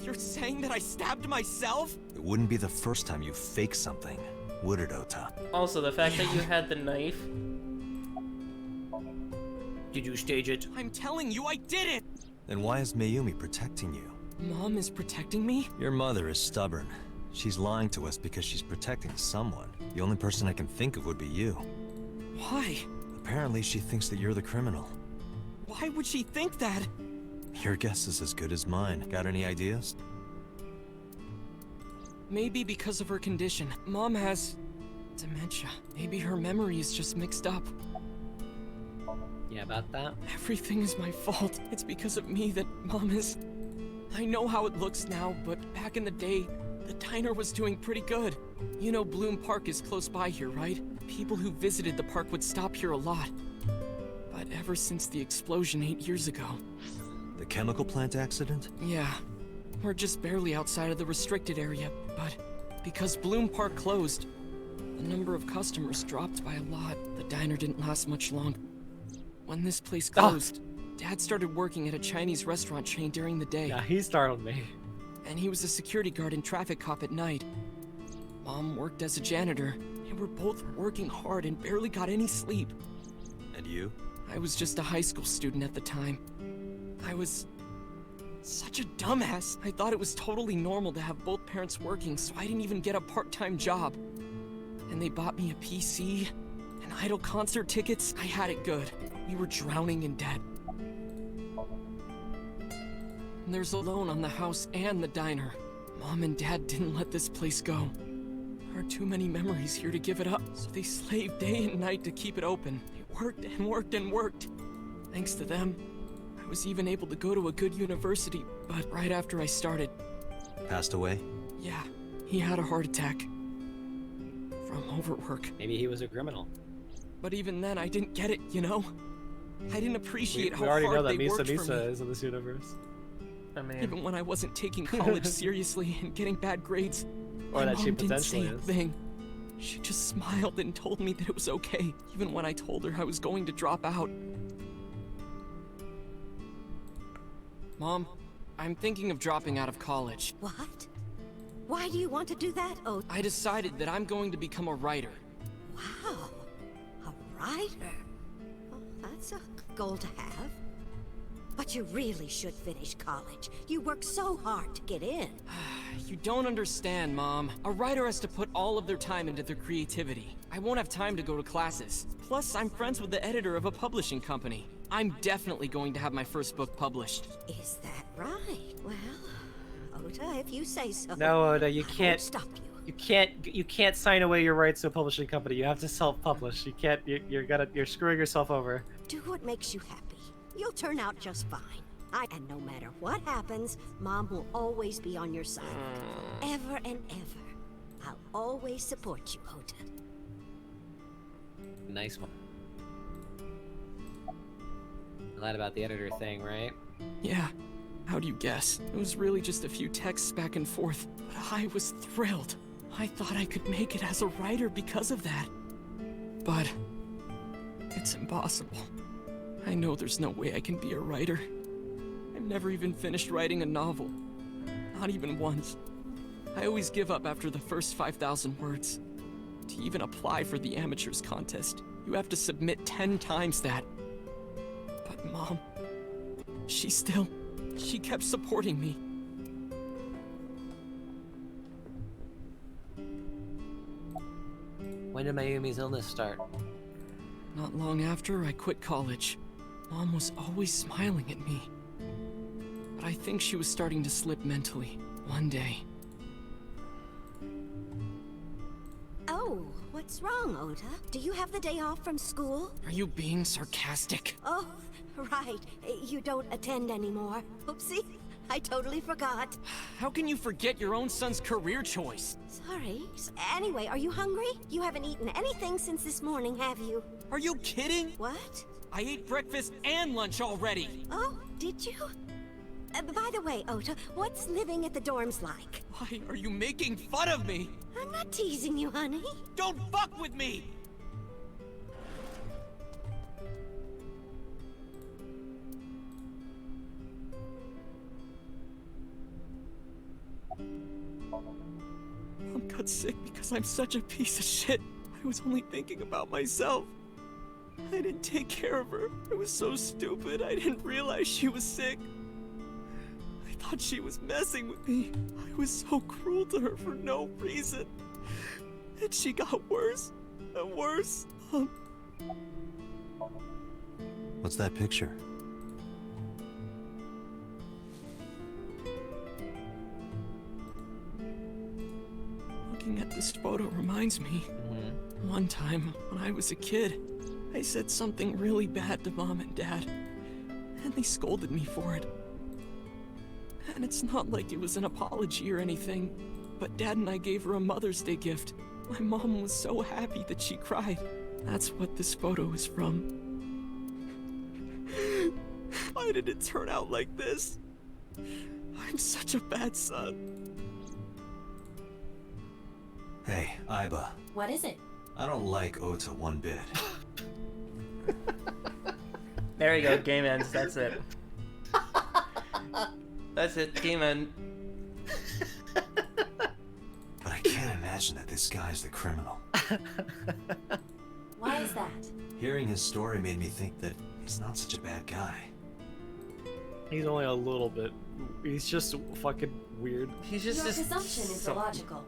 S4: You're saying that I stabbed myself?
S5: It wouldn't be the first time you faked something, would it, Ota?
S2: Also, the fact that you had the knife. Did you stage it?
S4: I'm telling you, I did it!
S5: Then why is Mayumi protecting you?
S4: Mom is protecting me?
S5: Your mother is stubborn. She's lying to us because she's protecting someone. The only person I can think of would be you.
S4: Why?
S5: Apparently, she thinks that you're the criminal.
S4: Why would she think that?
S5: Your guess is as good as mine. Got any ideas?
S4: Maybe because of her condition. Mom has dementia. Maybe her memory is just mixed up.
S1: Yeah, about that.
S4: Everything is my fault. It's because of me that Mom is... I know how it looks now, but back in the day, the diner was doing pretty good. You know Bloom Park is close by here, right? People who visited the park would stop here a lot. But ever since the explosion 8 years ago...
S5: The chemical plant accident?
S4: Yeah. We're just barely outside of the restricted area, but because Bloom Park closed, the number of customers dropped by a lot. The diner didn't last much longer. When this place closed, Dad started working at a Chinese restaurant chain during the day.
S1: Yeah, he startled me.
S4: And he was a security guard and traffic cop at night. Mom worked as a janitor, and we're both working hard and barely got any sleep.
S5: And you?
S4: I was just a high school student at the time. I was such a dumbass. I thought it was totally normal to have both parents working, so I didn't even get a part-time job. And they bought me a PC and idol concert tickets. I had it good. We were drowning in debt. And there's a loan on the house and the diner. Mom and Dad didn't let this place go. There are too many memories here to give it up, so they slaved day and night to keep it open. They worked and worked and worked. Thanks to them, I was even able to go to a good university, but right after I started...
S5: Passed away?
S4: Yeah, he had a heart attack. From overwork.
S1: Maybe he was a criminal.
S4: But even then, I didn't get it, you know? I didn't appreciate
S1: We
S4: how
S1: already
S4: hard
S1: know that
S4: they
S1: Misa
S4: worked for
S1: Misa
S4: me.
S1: is in this universe.
S2: I mean,
S4: Even when I wasn't taking college seriously and getting bad grades,
S1: Or
S4: my
S1: that
S4: mom
S1: she
S4: didn't say
S1: potentially
S4: a
S1: is.
S4: thing. She just smiled and told me that it was okay, even when I told her I was going to drop out. Mom, I'm thinking of dropping out of college.
S7: What? Why do you want to do that? Oh,
S4: I decided that I'm going to become a writer.
S7: wow. A writer? Well, that's a goal to have. But you really should finish college. You work so hard to get in.
S4: You don't understand, Mom. A writer has to put all of their time into their creativity. I won't have time to go to classes. Plus, I'm friends with the editor of a publishing company. I'm definitely going to have my first book published.
S7: Is that right? Well, Ota, if you say so.
S1: No, Oda, you
S7: I won't
S1: can't.
S7: stop you.
S1: You can't sign away your rights to a publishing company. You have to self-publish. You can't. You're screwing yourself over.
S7: Do what makes you happy. You'll turn out just fine. And no matter what happens, Mom will always be on your side. Ever and ever. I'll always support you, Ota.
S1: Nice one. You lied about the editor thing, right?
S4: Yeah. How do you guess? It was really just a few texts back and forth, but I was thrilled. I thought I could make it as a writer because of that. But it's impossible. I know there's no way I can be a writer. I've never even finished writing a novel. Not even once. I always give up after the first 5,000 words. To even apply for the amateurs contest, you have to submit 10 times that. But Mom, she kept supporting me.
S1: When did Mayumi's illness start?
S4: Not long after I quit college, Mom was always smiling at me. But I think she was starting to slip mentally one day.
S7: Oh, what's wrong, Ota? Do you have the day off from school?
S4: Are you being sarcastic?
S7: Oh, right. You don't attend anymore. Oopsie. I totally forgot.
S4: How can you forget your own son's career choice?
S7: Sorry. Anyway, are you hungry? You haven't eaten anything since this morning, have you?
S4: Are you kidding?
S7: What?
S4: I ate breakfast and lunch already.
S7: Oh, did you? By the way, Ota, what's living at the dorms like?
S4: Why are you making fun of me?
S7: I'm not teasing you, honey.
S4: Don't fuck with me! Mom got sick because I'm such a piece of shit. I was only thinking about myself. I didn't take care of her. I was so stupid. I didn't realize she was sick. I thought she was messing with me. I was so cruel to her for no reason. And she got worse and worse.
S5: What's that picture?
S4: Looking at this photo reminds me. One time, when I was a kid, I said something really bad to Mom and Dad, and they scolded me for it. And it's not like it was an apology or anything, but Dad and I gave her a Mother's Day gift. My mom was so happy that she cried. That's what this photo is from. Why did it turn out like this? I'm such a bad son.
S5: Hey, Iba.
S3: What is it?
S5: I don't like Ota one bit.
S2: There you go, game ends, that's it. That's it, game end.
S5: But I can't imagine that this guy's the criminal.
S3: Why is that?
S5: Hearing his story made me think that he's not such a bad guy.
S1: He's only a little bit. He's just fucking weird.
S2: He's just
S3: Your
S2: this
S3: presumption is illogical.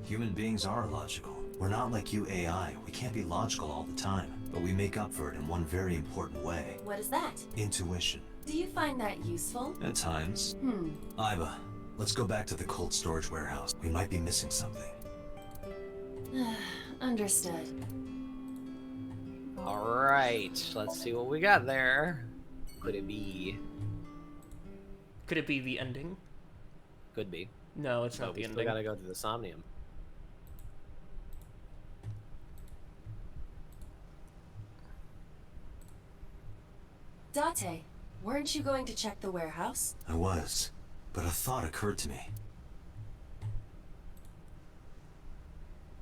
S5: Human beings are logical. We're not like you AI. We can't be logical all the time. But we make up for it in one very important way.
S3: What is that?
S5: Intuition.
S3: Do you find that useful?
S5: At times.
S3: Hmm.
S5: Iba, let's go back to the cold storage warehouse. We might be missing something.
S3: Understood.
S1: Alright, let's see what we got there. Could it be?
S2: Could it be the ending?
S1: Could be.
S2: No, it's
S1: So
S2: not
S1: we
S2: the
S1: still
S2: ending.
S1: gotta go to the Somnium.
S3: Date, weren't you going to check the warehouse?
S5: I was, but a thought occurred to me.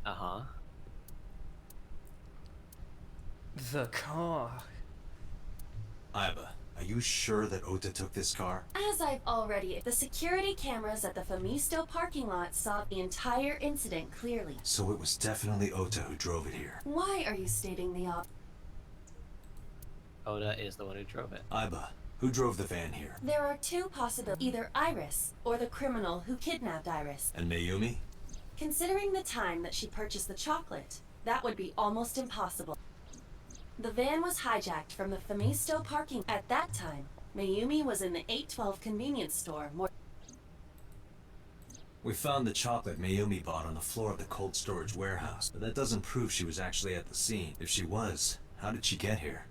S1: Uh-huh.
S2: The car.
S5: Iba, are you sure that Ota took this car?
S3: As I've already, the security cameras at the Famisto parking lot saw the entire incident clearly.
S5: So it was definitely Ota who drove it here.
S3: Why are you stating the op?
S1: Oda is the one who drove it.
S5: Iba, who drove the van here?
S3: There are two possibilities. Either Iris, or the criminal who kidnapped Iris.
S5: And Mayumi?
S3: Considering the time that she purchased the chocolate, that would be almost impossible. The van was hijacked from the Famisto parking. At that time, Mayumi was in the 812 convenience store.
S5: We found the chocolate Mayumi bought on the floor of the cold storage warehouse, but that doesn't prove she was actually at the scene. If she was, how did she get here?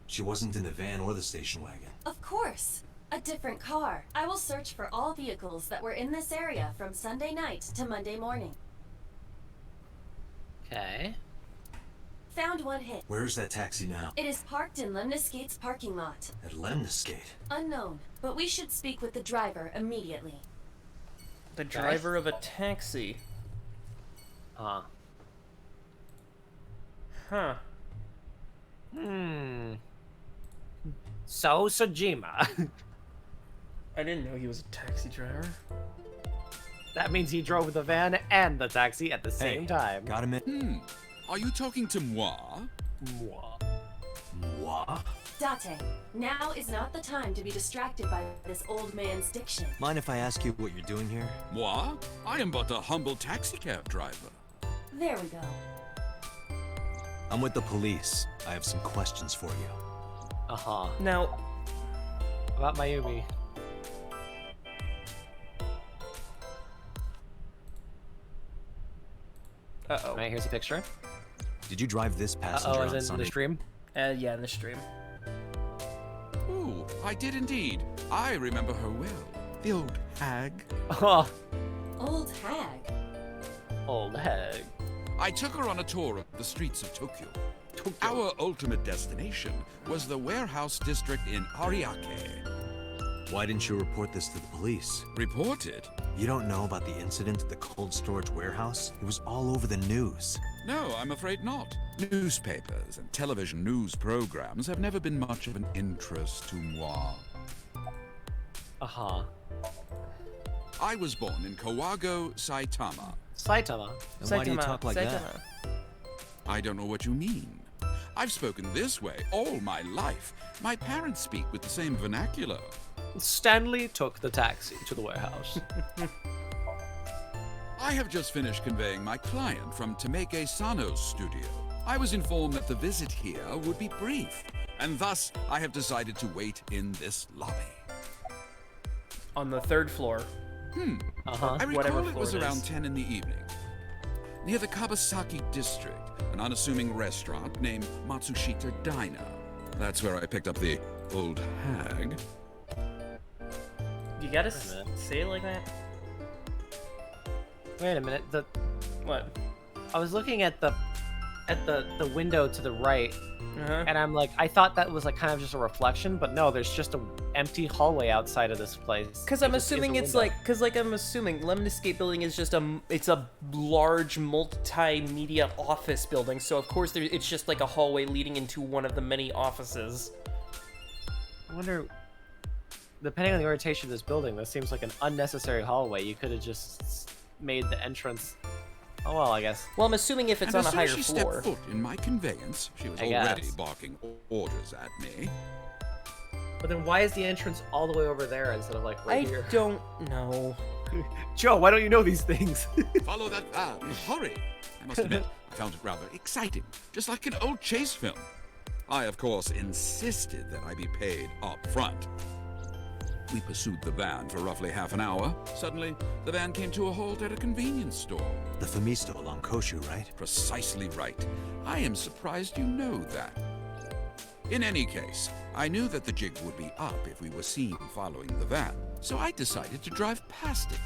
S5: She wasn't in the van or the station wagon.
S3: Of course! A different car. I will search for all vehicles that were in this area from Sunday night to Monday morning.
S1: Okay.
S3: Found one hit.
S5: Where's that taxi now?
S3: It is parked in Lemniscate's parking lot.
S5: At Lemniscate.
S3: Unknown, but we should speak with the driver immediately.
S2: The driver of a taxi.
S1: Uh.
S2: Huh.
S1: So, Sojima.
S2: I didn't know he was a taxi driver.
S1: That means he drove the van and the taxi at the same time.
S5: Got him in.
S8: Are you talking to moi?
S1: Mwah.
S5: Moi?
S3: Date, now is not the time to be distracted by this old man's diction.
S5: Mind if I ask you what you're doing here?
S8: Moi? I am but a humble taxi cab driver.
S3: There we go.
S5: I'm with the police. I have some questions for you.
S1: Uh-huh.
S2: Now,
S1: About Mayumi.
S2: uh-oh.
S1: Right, here's a picture.
S5: Did you drive this passenger
S1: Uh-oh,
S5: on
S1: as in
S5: Sunday?
S1: the stream.
S2: Yeah, in the stream.
S9: Oh, I did indeed. I remember her well. The old hag.
S1: Oh,
S3: Old hag.
S1: old hag.
S9: I took her on a tour of the streets of Tokyo. Our ultimate destination was the warehouse district in Ariake.
S5: Why didn't you report this to the police?
S9: Reported?
S5: You don't know about the incident at the cold storage warehouse? It was all over the news.
S9: No, I'm afraid not. Newspapers and television news programs have never been much of an interest to moi.
S1: Uh-huh.
S9: I was born in Kawago, Saitama.
S1: Saitama.
S5: And why do you talk like that?
S9: I don't know what you mean. I've spoken this way all my life. My parents speak with the same vernacular.
S1: Stanley took the taxi to the warehouse.
S9: I have just finished conveying my client from Tameke Sano's studio. I was informed that the visit here would be brief, and thus I have decided to wait in this lobby.
S2: On the 3rd floor.
S1: Uh-huh.
S9: I
S2: Whatever
S9: recall it was
S2: floor it
S9: around
S2: is.
S9: 10 in the evening. Near the Kabasaki district, an unassuming restaurant named Matsushita Diner. That's where I picked up the old hag.
S2: You gotta
S1: Wait a minute.
S2: say it like that?
S1: Wait a minute.
S2: What?
S1: I was looking at the window to the right,
S2: Uh-huh.
S1: and I'm like, I thought that was like kind of just a reflection, but no, there's just a empty hallway outside of this place.
S2: Because
S1: It
S2: I'm
S1: just is a
S2: assuming it's
S1: window.
S2: like, I'm assuming Lemon Escape Building is just it's a large multimedia office building, so of course it's just like a hallway leading into one of the many offices.
S1: I wonder, depending on the orientation of this building, this seems like an unnecessary hallway. You could have just made the entrance. Oh well, I guess.
S2: Well, I'm assuming if it's
S9: And
S2: on a
S9: as soon
S2: higher
S9: as she
S2: floor.
S9: stepped foot in my conveyance, she was
S1: I
S9: already
S1: guess.
S9: barking orders at me.
S1: But then why is the entrance all the way over there instead of like right
S2: I
S1: here?
S2: don't know.
S1: Joe, why don't you know these things?
S9: Follow that van, hurry! I must admit, I found it rather exciting, just like an old chase film. I, of course, insisted that I be paid up front. We pursued the van for roughly half an hour. Suddenly, the van came to a halt at a convenience store.
S5: The Famisto along Koshu, right?
S9: Precisely right. I am surprised you know that. In any case, I knew that the jig would be up if we were seen following the van, so I decided to drive past it.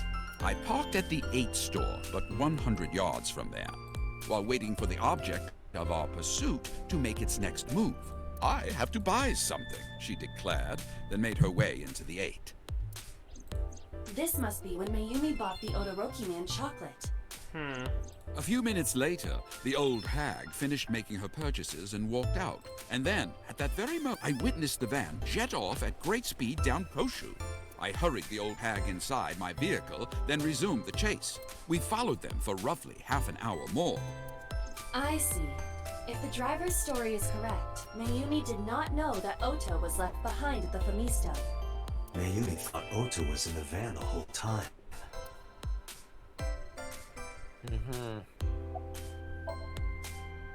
S9: I parked at the 8 store, but 100 yards from there, while waiting for the object of our pursuit to make its next move. I have to buy something, she declared, then made her way into the 8.
S3: This must be when Mayumi bought the Odoroki Man chocolate.
S9: A few minutes later, the old hag finished making her purchases and walked out. And then, at that very moment, I witnessed the van jet off at great speed down Koshu. I hurried the old hag inside my vehicle, then resumed the chase. We followed them for roughly half an hour more.
S3: I see. If the driver's story is correct, Mayumi did not know that Ota was left behind at the Famisto.
S5: Mayumi thought Ota was in the van the whole time.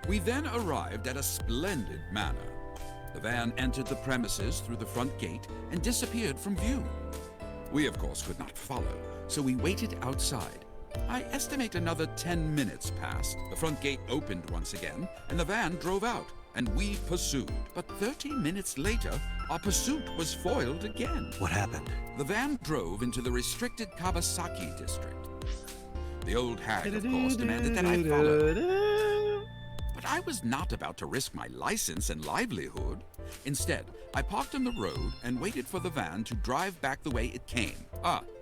S9: We then arrived at a splendid manor. The van entered the premises through the front gate and disappeared from view. We, of course, could not follow, so we waited outside. I estimate another 10 minutes passed. The front gate opened once again, and the van drove out, and we pursued. But 30 minutes later, our pursuit was foiled again.
S5: What happened?
S9: The van drove into the restricted Kabasaki district. The old hag, of course, demanded that I follow. But I was not about to risk my license and livelihood. Instead, I parked on the road and waited for the van to drive back the way it came.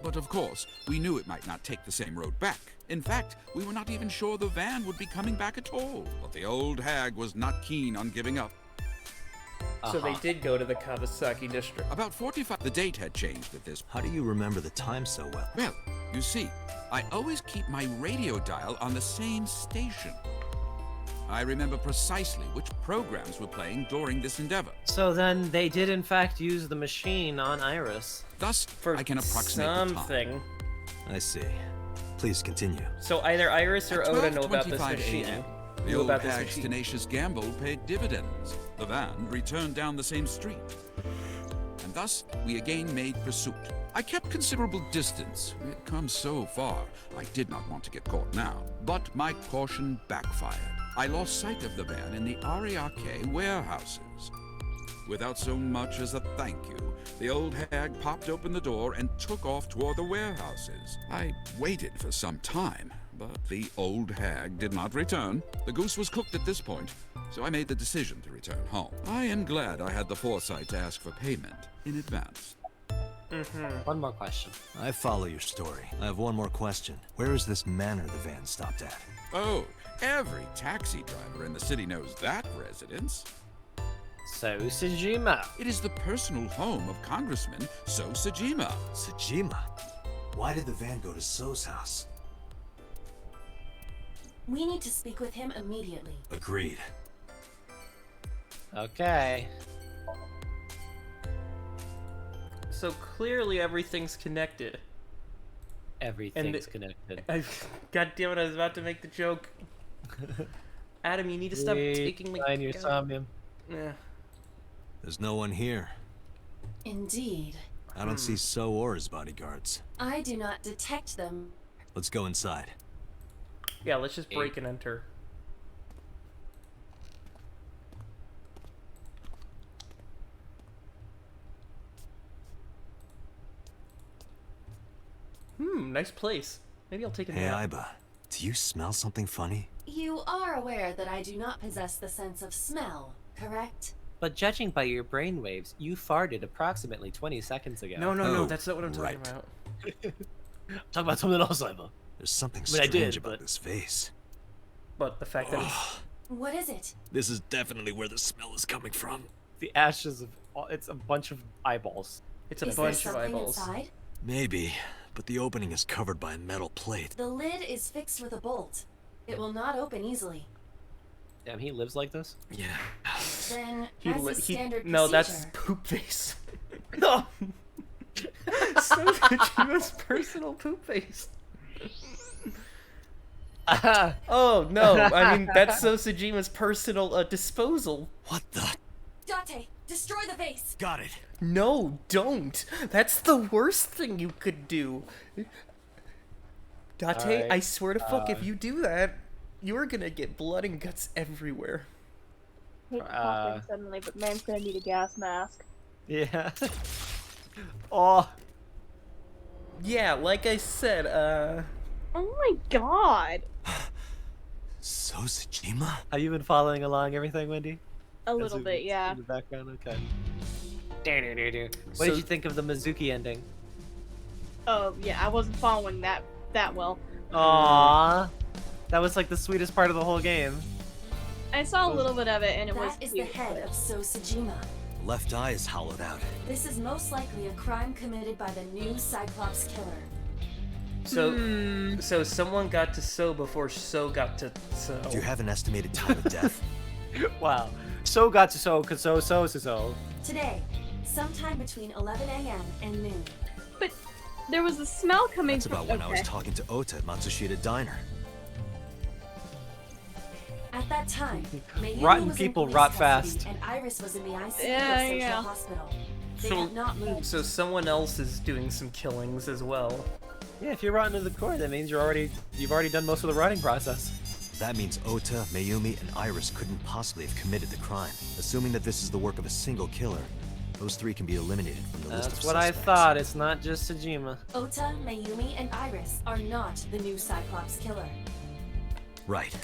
S9: But of course, we knew it might not take the same road back. In fact, we were not even sure the van would be coming back at all. But the old hag was not keen on giving up.
S2: So they did go to the Kawasaki district.
S9: About 45, the date had changed at this.
S5: How do you remember the time so well?
S9: Well, you see, I always keep my radio dial on the same station. I remember precisely which programs were playing during this endeavor.
S1: So then they did in fact use the machine on Iris.
S9: Thus,
S2: For
S9: I can approximate the time.
S2: something.
S5: I see. Please continue.
S2: So either Iris or
S9: At
S2: Oda know about this
S9: 12:25
S2: machine.
S9: a.m., the
S2: Knew
S9: old
S2: about this
S9: hag's
S2: machine.
S9: tenacious gamble paid dividends. The van returned down the same street. And thus, we again made pursuit. I kept considerable distance. We had come so far, I did not want to get caught now. But my caution backfired. I lost sight of the van in the Ariake warehouses. Without so much as a thank you, the old hag popped open the door and took off toward the warehouses. I waited for some time, but the old hag did not return. The goose was cooked at this point, so I made the decision to return home. I am glad I had the foresight to ask for payment in advance.
S1: One more question.
S5: I follow your story. I have one more question. Where is this manor the van stopped at?
S9: Oh, every taxi driver in the city knows that residence.
S1: So, Sejima.
S9: It is the personal home of Congressman So Sejima.
S5: Sejima? Why did the van go to So's house?
S3: We need to speak with him immediately.
S5: Agreed.
S1: Okay.
S2: So clearly everything's connected.
S1: Everything's connected.
S2: God damn it, I was about to make the joke. Adam, you need to stop taking me.
S1: Sign your Somnium.
S2: Yeah.
S5: There's no one here.
S3: Indeed.
S5: I don't see So or his bodyguards.
S3: I do not detect them.
S5: Let's go inside.
S2: Yeah, let's just break and enter. Nice place. Maybe I'll take a
S5: Hey,
S2: nap.
S5: Iba. Do you smell something funny?
S3: You are aware that I do not possess the sense of smell, correct?
S1: But judging by your brainwaves, you farted approximately 20 seconds ago.
S2: No,
S5: Oh,
S2: that's not what I'm talking
S5: right.
S2: about.
S1: Talk about something else, Iba.
S5: There's something
S1: I mean, I
S5: strange
S1: did,
S5: about
S1: but-
S5: this face.
S2: But the fact that it's...
S3: What is it?
S5: This is definitely where the smell is coming from.
S1: The ashes of... It's a bunch of eyeballs.
S2: It's a
S3: Is there
S2: bunch of
S3: something
S2: eyeballs.
S3: inside?
S5: Maybe, but the opening is covered by a metal plate.
S3: The lid is fixed with a bolt. It will not open easily.
S1: Damn, he lives like this?
S5: Yeah.
S3: Then,
S2: He
S3: as
S2: li-
S3: a standard
S2: no, that's his
S3: procedure,
S2: poop face. No! So Kojima's personal poop face. Oh, no. I mean, that's So Tsujima's personal personal
S5: What the?
S3: Date, destroy the vase!
S5: Got it.
S2: No, don't. That's the worst thing you could do. Date,
S1: Alright,
S2: I swear to fuck, if you do that, you're gonna get blood and guts everywhere.
S10: hate coughing suddenly, but man's gonna need a gas mask.
S1: Yeah. Oh.
S2: Yeah, like I said,
S10: Oh my god!
S5: So Tsushima?
S1: Have you been following along everything, Wendy?
S10: A little bit, yeah.
S1: In the background, okay. What
S2: So-
S1: did you think of the Mizuki ending?
S10: Oh yeah, I wasn't following that well.
S1: Aww. That was like the sweetest part of the whole game.
S10: I saw a little bit of it and it was
S3: That is the
S10: cute.
S3: head
S10: but-
S3: of So Sejima.
S5: The left eye is hollowed out.
S3: This is most likely a crime committed by the new Cyclops killer.
S2: so someone got to So before So got to So.
S5: Do you have an estimated time of death?
S1: Wow. So got to so, cause so.
S3: Today, sometime between 11 a.m. and noon.
S10: But there was a smell coming
S5: That's
S10: from.
S5: about when I was
S10: okay.
S5: talking to Ota at Matsushita Diner.
S3: At that time, Mayumi
S1: Rotten
S3: was
S1: people
S3: in police
S1: rot
S3: custody,
S1: fast.
S3: and Iris was in the ICU of
S10: Yeah,
S3: Social
S10: yeah.
S3: Hospital. They
S2: So-
S3: have not moved.
S2: So someone else is doing some killings as well.
S1: Yeah, if you're rotten to the core, that means you've already done most of the writing process.
S5: That means Ota, Mayumi, and Iris couldn't possibly have committed the crime. Assuming that this is the work of a single killer, those three can be eliminated from the list of
S1: That's what I
S5: suspects.
S1: thought. It's not just Sejima.
S3: Ota, Mayumi, and Iris are not the new Cyclops killer.
S5: Right.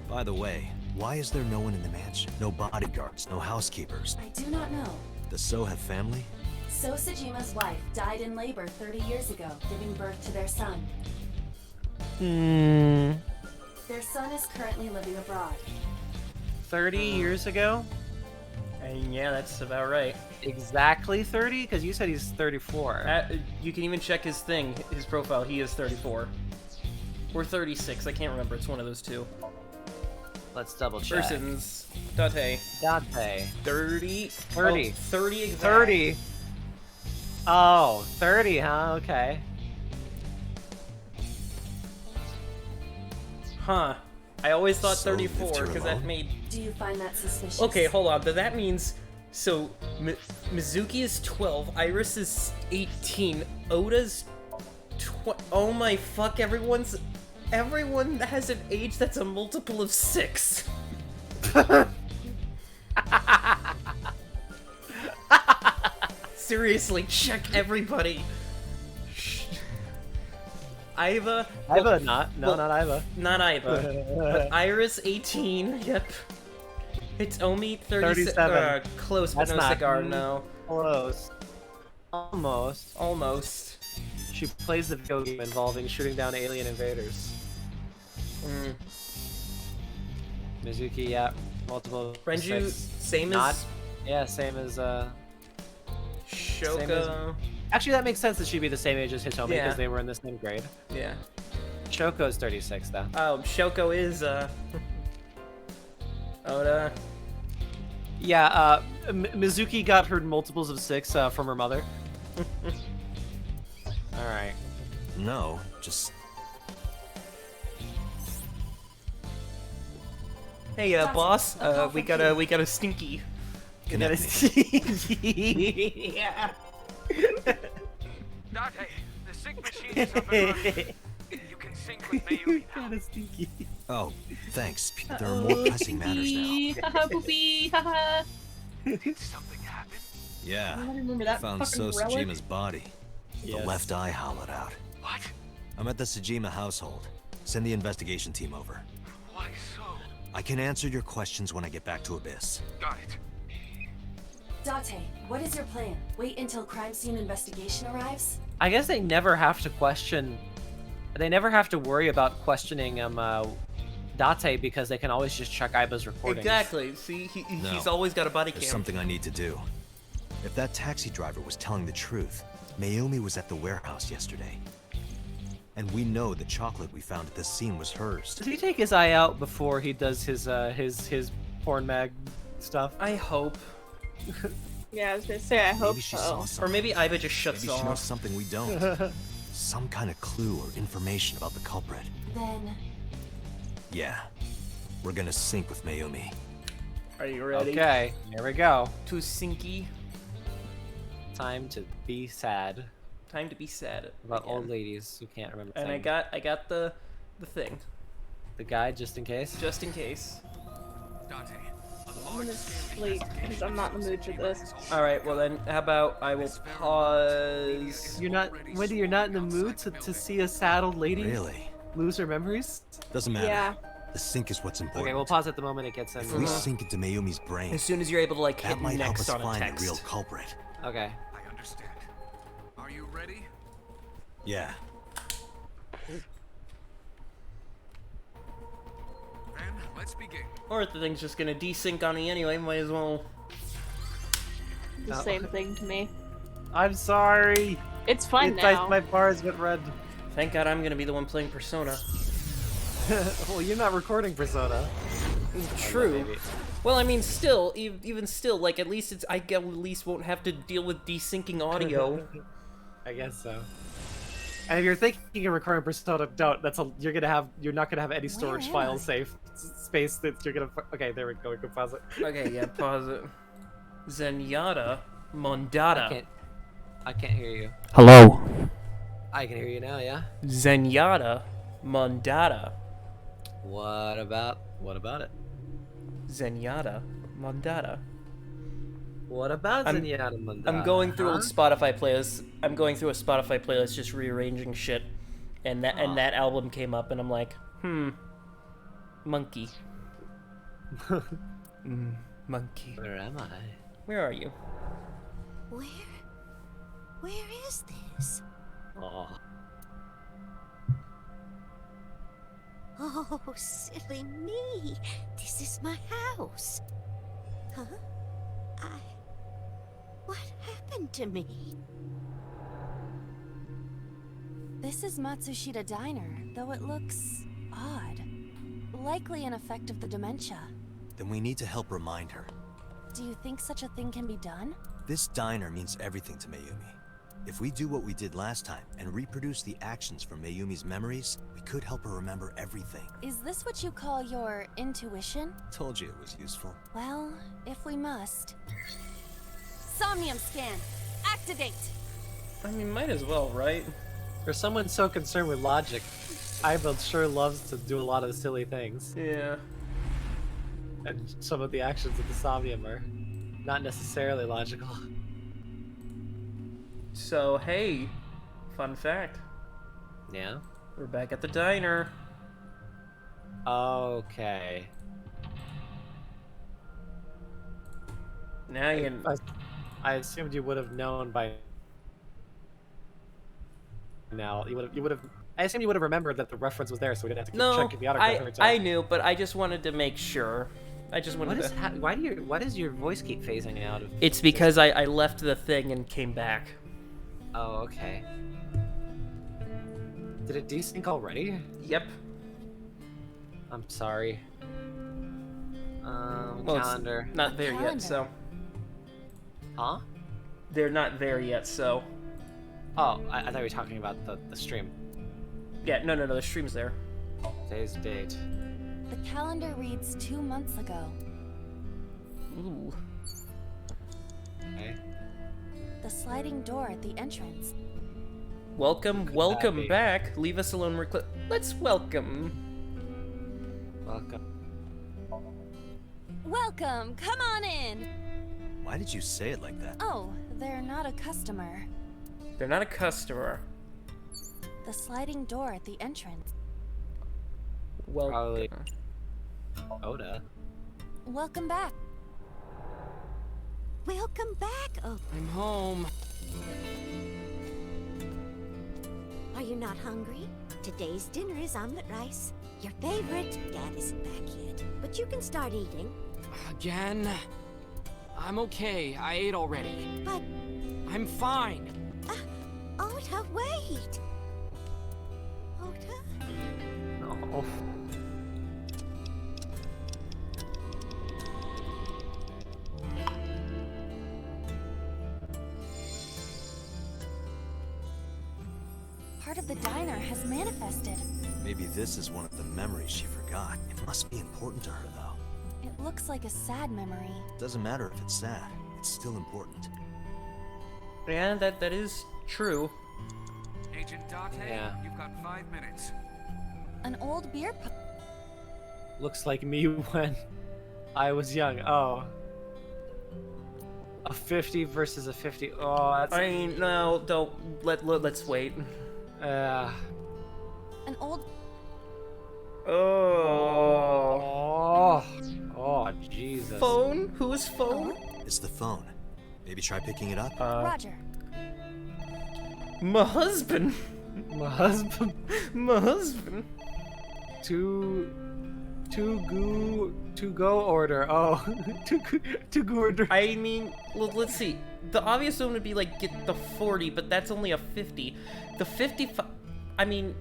S5: By the way, why is there no one in the mansion? No bodyguards, no housekeepers.
S3: I do not know.
S5: Does So have family?
S3: So Sejima's wife died in labor 30 years ago, giving birth to their son. Their son is currently living abroad.
S1: 30 years ago?
S2: And yeah, that's about right.
S1: Exactly 30? Because you said he's 34.
S2: You can even check his thing, his profile. He is 34. Or 36, I can't remember. It's one of those two.
S1: Let's double check.
S2: Persons. Date.
S1: Dante.
S2: 30.
S1: 30.
S2: Oh, 30 exact.
S1: 30. Oh, 30, huh? Okay.
S2: Huh. I always thought
S5: So lived
S2: 34
S5: here
S2: because that
S5: alone?
S2: made.
S3: Do you find that suspicious?
S2: Okay, hold on. But that means. So, Mizuki is 12, Iris is 18, Oda's oh my fuck, everyone has an age that's a multiple of 6. seriously, check everybody. Iva.
S1: Iva, not Iva.
S2: Not Iva. But Iris, 18. Yep. Hitomi,
S1: 37.
S2: Close, but
S1: That's
S2: no
S1: not
S2: cigar. No.
S1: Close. Almost.
S2: Almost.
S1: She plays the video game involving shooting down alien invaders. Mizuki, yeah. Multiple.
S2: Renju,
S1: six.
S2: same
S1: Not,
S2: as.
S1: Yeah, same as
S2: Shoko.
S1: Actually, that makes sense that she'd be the same age as Hitomi because
S2: Yeah.
S1: they were in the same grade.
S2: Yeah.
S1: Shoko's 36 though.
S2: Oh, Shoko is Oda.
S1: Yeah, Mizuki got her multiples of 6 from her mother. Alright.
S5: No, just
S2: Hey, boss. We got a stinky.
S5: connect me.
S2: Yeah.
S8: Date, the sync machine is up and running. You can sync with Mayumi now.
S1: Kinda stinky.
S5: Oh, thanks. There are more pressing matters now.
S10: Haha, poopy, haha.
S8: Did something happen?
S5: Yeah.
S10: I remember that
S5: Found
S10: fucking
S5: So
S10: relic.
S5: Tsujima's body.
S1: Yes.
S5: The left eye hollowed out.
S8: What?
S5: I'm at the Tsujima household. Send the investigation team over.
S8: Why so?
S5: I can answer your questions when I get back to Abyss.
S8: Got it.
S3: Date, what is your plan? Wait until crime scene investigation arrives?
S1: I guess they never have to question. They never have to worry about questioning Date because they can always just check Iba's recordings.
S2: Exactly. See, he's always got a body
S5: There's
S2: cam.
S5: something I need to do. If that taxi driver was telling the truth, Mayumi was at the warehouse yesterday. And we know the chocolate we found at the scene was hers.
S1: Does he take his eye out before he does his porn mag stuff?
S2: I hope.
S10: Yeah, I was gonna say, I hope
S5: Maybe she
S10: so.
S5: saw
S2: Or
S5: something.
S2: maybe Iva just shuts
S5: Maybe she knows
S2: off.
S5: something we don't. Some kind of clue or information about the culprit.
S3: Then,
S5: Yeah. We're gonna sync with Mayumi.
S2: Are you ready?
S1: Okay, here we go.
S2: Too sinky.
S1: Time to be sad
S2: Time to be sad.
S1: about
S2: again.
S1: old ladies who can't remember
S2: And
S1: things.
S2: I got the thing,
S1: The guide just in case.
S2: just in case.
S8: Date,
S10: I'm gonna sleep because I'm not in the mood for this.
S2: All right. Well then, how about I will pause.
S1: You're not, Wendy. You're not in the mood to see a sad old lady
S5: Really?
S1: lose her memories.
S5: Doesn't matter.
S10: Yeah.
S5: The sync is what's important.
S1: Okay, we'll pause at the moment it gets in.
S5: If we sync into Mayumi's brain,
S2: As soon as you're able to like
S5: that
S2: hit
S5: might help
S2: next
S5: us
S2: on a
S5: find the
S2: text.
S5: real culprit.
S1: Okay.
S8: I understand. Are you ready?
S5: Yeah.
S8: Then let's begin.
S2: Or if the thing's just gonna desync on me anyway, might as well.
S10: The
S1: Oh.
S10: same thing to me.
S1: I'm sorry.
S10: It's fun
S1: It's
S10: now.
S1: my bars went red.
S2: Thank God I'm gonna be the one playing Persona.
S1: Well, you're not recording Persona.
S2: True.
S1: Maybe.
S2: Well, I mean, still, even still, like at least I at least won't have to deal with desyncing audio.
S1: I guess so. And if you're thinking of recording Persona, don't. You're not gonna have any storage
S3: am
S1: file
S3: I?
S1: safe space that you're gonna. Okay, there we go. We can pause it.
S2: Okay, yeah, pause it. Zenyatta Mondada.
S1: I can't hear you.
S2: Hello.
S1: I can hear you now. Yeah.
S2: Zenyatta Mondada.
S1: What about it?
S2: Zenyatta Mondada.
S1: What about
S2: I'm-
S1: Zenyatta Mandana?
S2: I'm going through
S1: huh?
S2: old Spotify playlists. I'm going through a Spotify playlist, just rearranging shit, and that album came up, and I'm like, monkey. Monkey.
S1: Where am I?
S2: Where are you?
S7: Where is this?
S1: Oh,
S7: Oh, silly me. This is my house. Huh? What happened to me?
S3: this is Matsushita Diner, though it looks odd. Likely an effect of the dementia.
S5: Then we need to help remind her.
S3: Do you think such a thing can be done?
S5: This diner means everything to Mayumi. If we do what we did last time and reproduce the actions from Mayumi's memories, we could help her remember everything.
S3: Is this what you call your intuition?
S5: Told you it was useful.
S3: Well, if we must. Somnium scan! Activate!
S2: I mean, might as well, right?
S1: for someone so concerned with logic, Iva sure loves to do a lot of silly things.
S2: Yeah.
S1: And some of the actions of the Somnium are not necessarily logical.
S2: So, hey, fun fact.
S1: Yeah?
S2: We're back at the diner.
S1: Okay.
S2: Now you...
S1: I assumed you would have known by now. You would have. I assumed you would have remembered that the reference was there, so we didn't have to keep
S2: No,
S1: checking the autograph every
S2: I
S1: time.
S2: knew, but I just wanted to make sure. I just wanted to...
S1: Why does your voice keep phasing out of...
S2: It's because I left the thing and came back.
S1: Oh, okay. Did it desync already?
S2: Yep.
S1: I'm sorry.
S2: Well,
S1: Calendar.
S2: it's not there yet, so...
S1: Huh?
S2: They're not there yet, so...
S1: Oh, I thought we were talking about the stream.
S2: Yeah, no, the stream's there.
S1: Today's date.
S3: The calendar reads 2 months ago.
S2: Ooh.
S1: Okay.
S3: The sliding door at the entrance.
S2: Welcome
S1: be?
S2: back. Leave us alone. Let's welcome.
S1: Welcome.
S3: Welcome, come on in.
S5: Why did you say it like that?
S3: Oh, they're not a customer.
S2: They're not a customer.
S3: The sliding door at the entrance.
S2: Well,
S1: Probably Oda.
S3: Welcome back.
S7: Welcome back. Oh,
S4: I'm home.
S7: are you not hungry? Today's dinner is omelet rice. Your favorite. Dad isn't back yet, but you can start eating.
S4: Again? I'm okay. I ate already.
S7: But,
S4: I'm fine.
S7: Ota, wait. Ota?
S1: No.
S3: Part of the diner has manifested.
S5: Maybe this is one of the memories she forgot. It must be important to her, though.
S3: It looks like a sad memory.
S5: Doesn't matter if it's sad. It's still important.
S2: yeah, that is true.
S8: Agent Date,
S1: Yeah.
S8: you've got 5 minutes.
S3: An old beer pub.
S1: Looks like me when I was young. Oh. A 50 versus a 50. Oh, that's...
S2: I mean, no, don't. Let's wait.
S3: An old.
S2: Oh.
S1: Oh, Jesus.
S2: Phone? Whose phone?
S5: It's the phone. Maybe try picking it up?
S3: Roger.
S2: My husband.
S1: My husband.
S2: My husband.
S1: To go order. Oh, to go order.
S2: I mean, let's see. The obvious one would be like get the 40, but that's only a 50. The 55. I mean,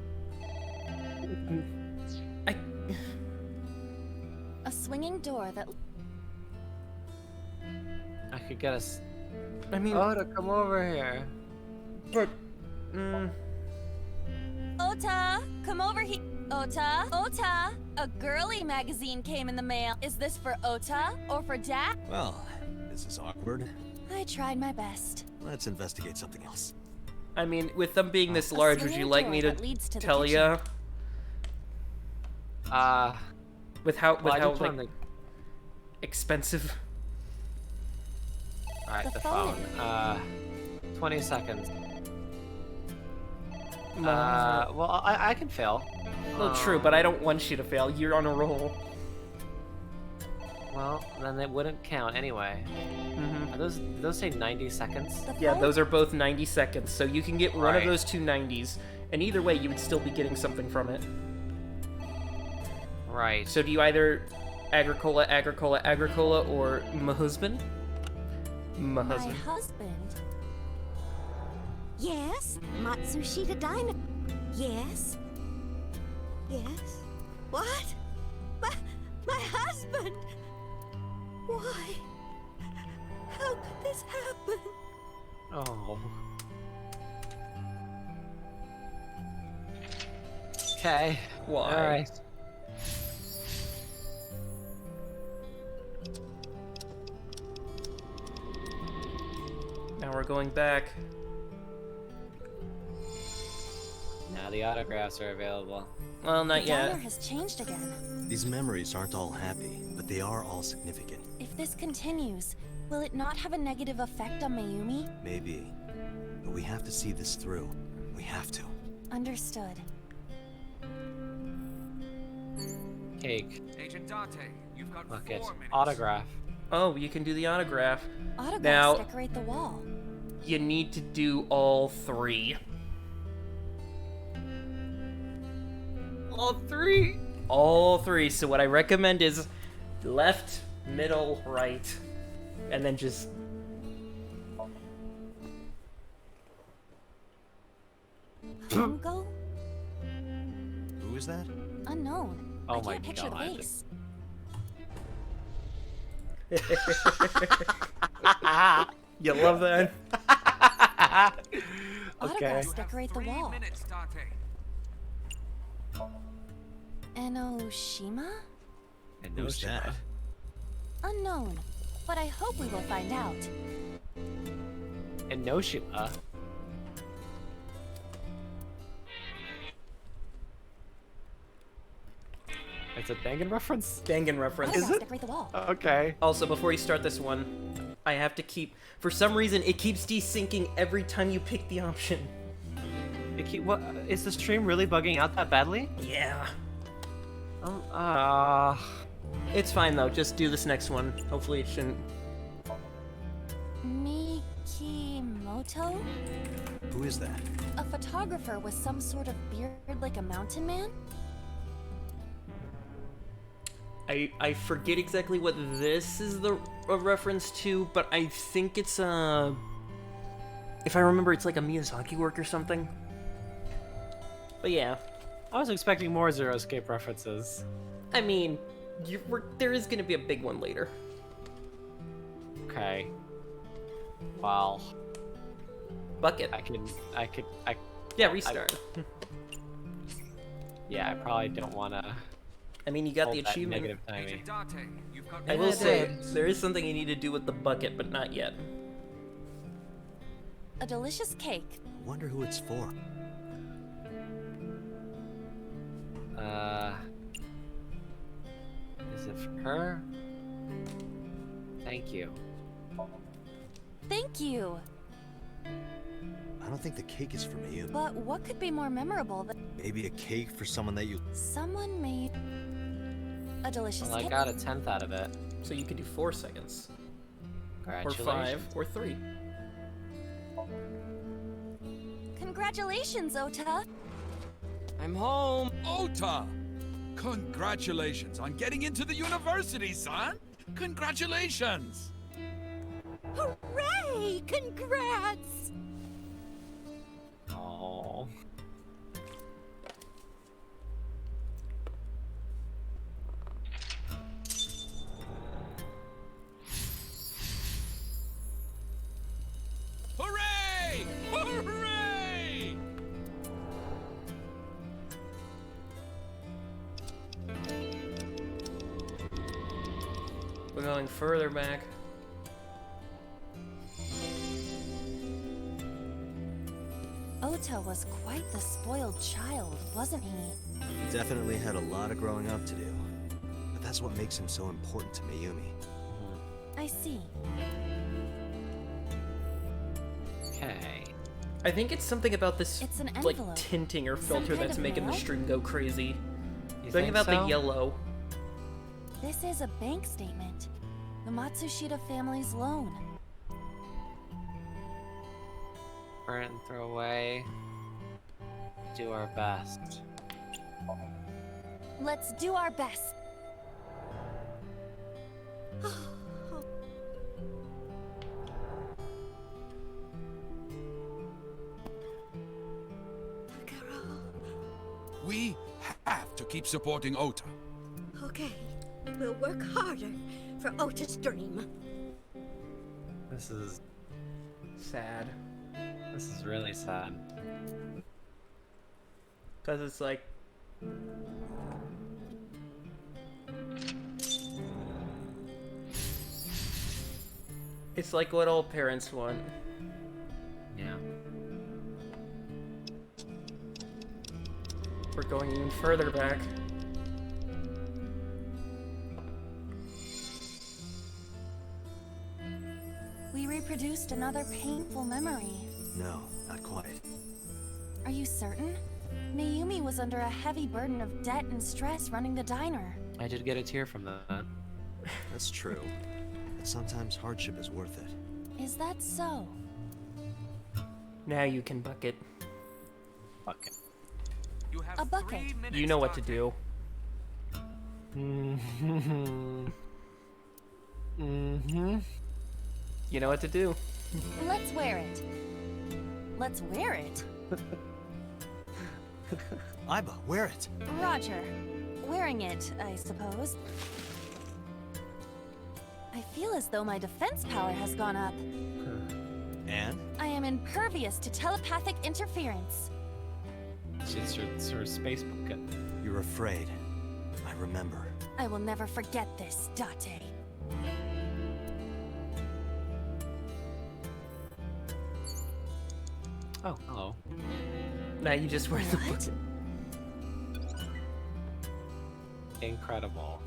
S3: A swinging door that.
S1: I could get us.
S2: I mean,
S1: Oda, come over here.
S2: but.
S3: Ota, come over here. Ota, Ota. A girly magazine came in the mail. Is this for Ota or for Dad?
S5: Well, this is awkward.
S3: I tried my best.
S5: Let's investigate something else.
S2: I mean, with them being this
S3: A
S2: large, would
S3: swinging
S2: you like
S3: door
S2: me to
S3: that leads to the
S2: tell
S3: kitchen.
S2: ya? With how
S1: Well, I
S2: like
S1: just wanted
S2: expensive?
S1: Alright,
S3: The
S1: the
S3: phone.
S1: phone. 20 seconds.
S2: My
S1: Well, I can fail.
S2: well, true, but I don't want you to fail. You're on a roll.
S1: Well, then it wouldn't count anyway.
S2: Mm-hmm.
S1: Did those say 90 seconds?
S3: The
S2: Yeah,
S3: phone?
S2: those are both 90 seconds, so you can get one of
S1: Right.
S2: those two 90s, and either way, you would still be getting something from it.
S1: Right.
S2: So do you either Agricola, or my husband? My
S3: My
S2: husband.
S3: husband.
S7: Yes? Matsushita Diner. Yes? Yes? What? My husband! Why? How could this happen?
S1: Oh. Okay.
S2: Why?
S1: Alright.
S2: Now we're going back.
S1: Now the autographs are available.
S2: Well, not
S3: The
S2: yet.
S3: diner has changed again.
S5: These memories aren't all happy, but they are all significant.
S3: If this continues, will it not have a negative effect on Mayumi?
S5: Maybe. But we have to see this through. We have to.
S3: Understood.
S1: Cake.
S8: Agent Date, you've got
S1: Bucket.
S8: 4 minutes.
S1: Autograph.
S2: Oh, you can do the autograph.
S3: Autographs
S2: Now-
S3: decorate the wall.
S2: You need to do all 3.
S1: All 3?
S2: All 3. So what I recommend is left, middle, right, and then just...
S3: Fungo?
S5: Who is that?
S3: Unknown.
S1: Oh
S3: I
S1: my
S3: can't picture
S1: God.
S3: the face.
S2: You love that?
S1: Okay.
S3: Autographs decorate the
S8: 3
S3: wall.
S8: minutes, Date.
S3: Enoshima?
S1: And
S5: Who's that?
S3: Unknown. But I hope we will find out.
S1: Enoshima. It's a Dangan reference?
S2: Dangan reference.
S3: Autographs decorate the wall.
S1: Okay.
S2: Also, before you start this one, I have to keep... For some reason, it keeps desyncing every time you pick the option.
S1: What, is the stream really bugging out that badly?
S2: Yeah.
S1: It's
S2: It's fine, though. Just do this next one. Hopefully it shouldn't...
S3: Mikimoto?
S5: Who is that?
S3: A photographer with some sort of beard like a mountain man?
S2: I forget exactly what this is a reference to, but I think it's a... If I remember, it's like a Miyazaki work or something. But yeah.
S1: I was expecting more Zero Escape references.
S2: I mean, there is gonna be a big one later.
S1: Okay. Well,
S2: Bucket. Yeah, restart.
S1: yeah, I probably don't want to.
S2: I mean, you got the
S1: hold that
S2: achievement.
S1: negative timing.
S8: Agent Date, you've got
S2: I
S8: 4
S2: will say,
S8: minutes.
S2: there is something you need to do with the bucket, but not yet.
S3: A delicious cake.
S5: I wonder who it's for.
S1: Is it for her? Thank you.
S3: Thank you.
S5: I don't think the cake is for Mayumi.
S3: But what could be more memorable than
S5: Maybe a cake for someone that you...
S3: someone made a delicious
S1: Well, I
S3: cake?
S1: got a 10th out of it.
S2: So you could do 4 seconds. Or
S1: Congratulations.
S2: 5, or 3.
S3: Congratulations, Ota.
S4: I'm home.
S9: Ota! Congratulations on getting into the university, son! Congratulations!
S7: Hooray! Congrats!
S1: Oh.
S9: Hooray! Hooray!
S2: We're going further back.
S3: Ota was quite the spoiled child, wasn't he?
S5: He definitely had a lot of growing up to do. But that's what makes him so important to Mayumi.
S3: I see.
S1: Okay.
S2: I think it's something about this,
S3: It's an
S2: like,
S3: envelope.
S2: tinting or
S3: Some
S2: filter
S3: kind
S2: that's
S3: of
S2: making the
S3: mail?
S2: stream go crazy.
S1: You
S2: Something
S1: think
S2: about
S1: so?
S2: the yellow.
S3: This is a bank statement. The Matsushita family's loan.
S1: Burn and throw away. Do our best.
S3: Let's do our best.
S9: We have to keep supporting Ota.
S7: Okay, we'll work harder for Ota's dream.
S1: This is
S2: Sad.
S1: really sad.
S2: Because it's like... It's like what all parents want.
S1: Yeah.
S2: We're going even further back.
S3: We reproduced another painful memory.
S5: No, not quite.
S3: Are you certain? Mayumi was under a heavy burden of debt and stress running the diner.
S1: I did get a tear from that.
S5: That's true. But sometimes hardship is worth it.
S3: Is that so?
S2: Now you can bucket.
S1: Bucket.
S9: You have
S3: A bucket.
S9: 3 minutes,
S2: You know what to
S9: Dante.
S2: do. You know what to do.
S3: Let's wear it. Let's wear it?
S5: Iba, wear it.
S3: Roger. Wearing it, I suppose. I feel as though my defense power has gone up.
S5: And?
S3: I am impervious to telepathic interference.
S1: It's her space bucket.
S5: You're afraid. I remember.
S3: I will never forget this, Date.
S1: Oh, hello.
S2: Now you just wear the
S3: What?
S2: bucket.
S1: Incredible.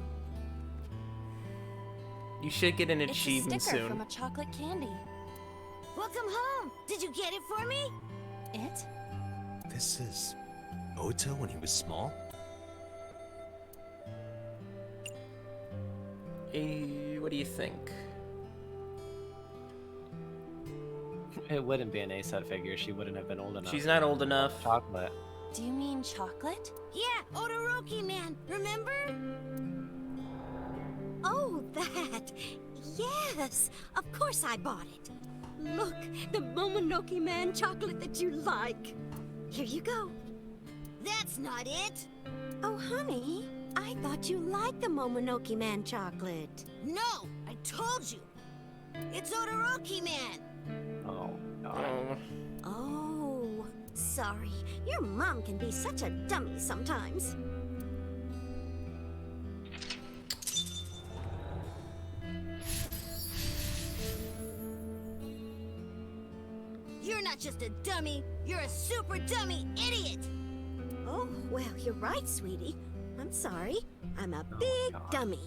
S2: You should get an
S3: It's a
S2: achievement
S3: sticker
S2: soon.
S3: from a chocolate candy.
S7: Welcome home. Did you get it for me?
S3: It?
S5: This is Ota when he was small?
S2: What do you think?
S1: It wouldn't be an A-set figure. She wouldn't have been old enough.
S2: She's not old enough.
S1: Chocolate.
S3: Do you mean chocolate?
S7: Yeah, Odoroki man. Remember? Oh, that. Yes, of course I bought it. Look, the Momonoke Man chocolate that you like. Here you go. That's not it. Oh, honey, I thought you liked the Momonoke Man chocolate. No, I told you. It's Odoroki Man.
S1: Oh, God.
S2: Oh.
S7: Oh, sorry. Your mom can be such a dummy sometimes. You're not just a dummy, you're a super dummy idiot! Oh, well, you're right, sweetie. I'm sorry. I'm a big
S1: God.
S7: dummy.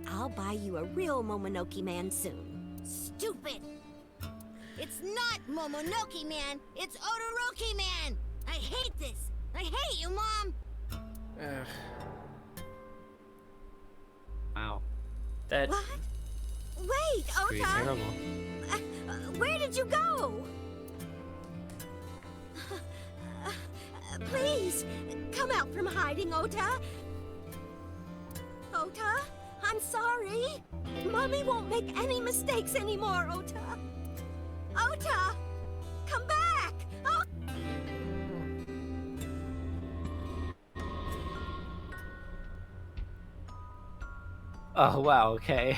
S7: I'll buy you a real Momonoke Man soon. Stupid! It's not Momonoke Man, it's Odoroki Man! I hate this! I hate you, Mom!
S2: Ugh.
S1: Wow.
S2: That.
S7: What? Wait,
S1: Pretty
S7: Ota!
S1: terrible.
S7: Where did you go? Please, come out from hiding, Ota. Ota, I'm sorry. Mommy won't make any mistakes anymore, Ota. Ota, come back. Oh.
S1: Oh, wow, okay.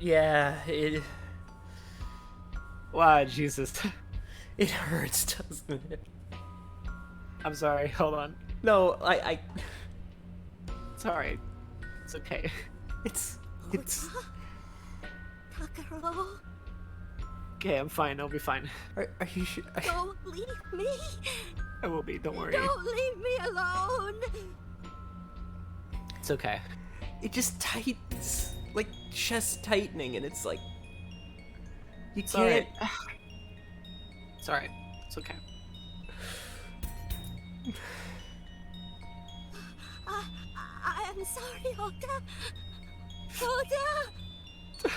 S2: Yeah, it
S1: Wow, Jesus.
S2: it hurts, doesn't it?
S1: I'm sorry, hold on.
S2: No, I
S1: Sorry. It's okay.
S2: it's
S7: Takaro,
S1: Okay, I'm fine, I'll be fine.
S2: are you sure?
S7: don't leave me.
S1: I will be, don't worry.
S7: Don't leave me alone.
S1: It's okay.
S2: It just tightens, like chest tightening, and it's like you
S1: It's
S2: can't.
S1: alright. It's alright. It's okay.
S7: I'm sorry, Ota. Ota.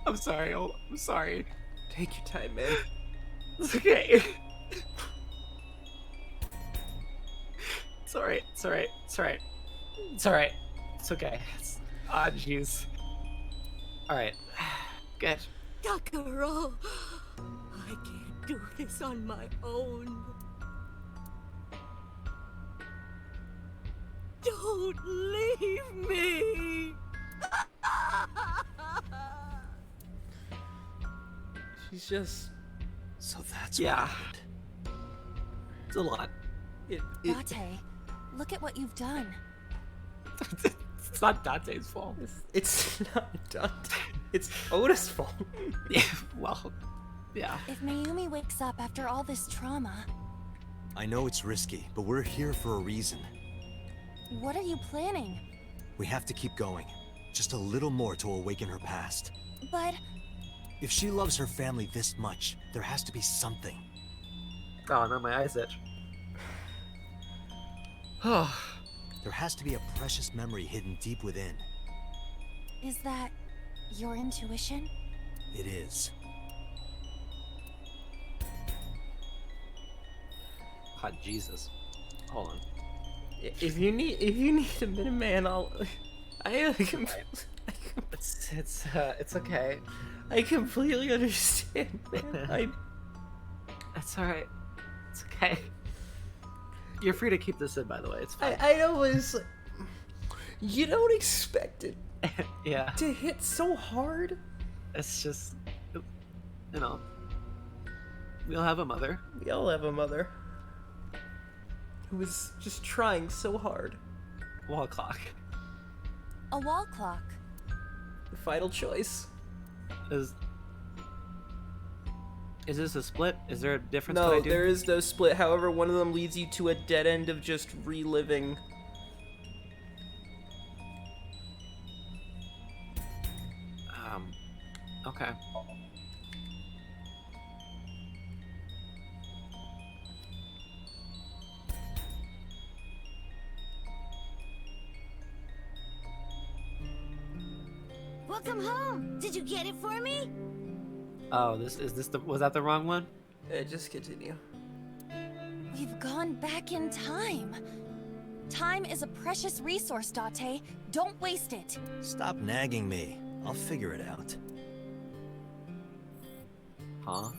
S1: I'm sorry, I'm sorry.
S2: Take your time, man.
S1: It's okay. It's alright, it's alright, it's alright. It's alright. It's okay. Ah, jeez. Alright. Good.
S7: Takaro, I can't do this on my own. Don't leave me.
S2: She's just.
S5: So that's
S1: Yeah.
S5: what happened.
S1: It's a lot.
S2: It,
S3: Date, look at what you've done.
S1: It's not Dante's fault.
S2: it's not Dante. It's Oda's fault.
S1: Yeah, well, yeah.
S3: If Mayumi wakes up after all this trauma,
S5: I know it's risky, but we're here for a reason.
S3: what are you planning?
S5: We have to keep going. Just a little more to awaken her past.
S3: But
S5: If she loves her family this much, there has to be something.
S1: Oh, now my eyes itch.
S5: There has to be a precious memory hidden deep within.
S3: Is that your intuition?
S5: It is.
S1: God, Jesus. Hold on.
S2: If you need a minute, man,
S1: It's okay.
S2: I completely understand, man.
S1: It's alright. It's okay. You're free to keep this in, by the way. It's fine.
S2: I know it's like, you don't expect it
S1: Yeah.
S2: to hit so hard.
S1: It's just, you know, we all have a mother.
S2: We all have a mother who is just trying so hard.
S1: Wall clock.
S3: A wall clock.
S2: The final choice.
S1: Is this a split? Is there a difference?
S2: No,
S1: what I do?
S2: there is no split. However, one of them leads you to a dead end of just reliving.
S1: Okay.
S7: Welcome home. Did you get it for me?
S1: Oh, was that the wrong one?
S2: Just continue.
S3: We've gone back in time. Time is a precious resource, Date. Don't waste it.
S5: Stop nagging me. I'll figure it out.
S1: Huh?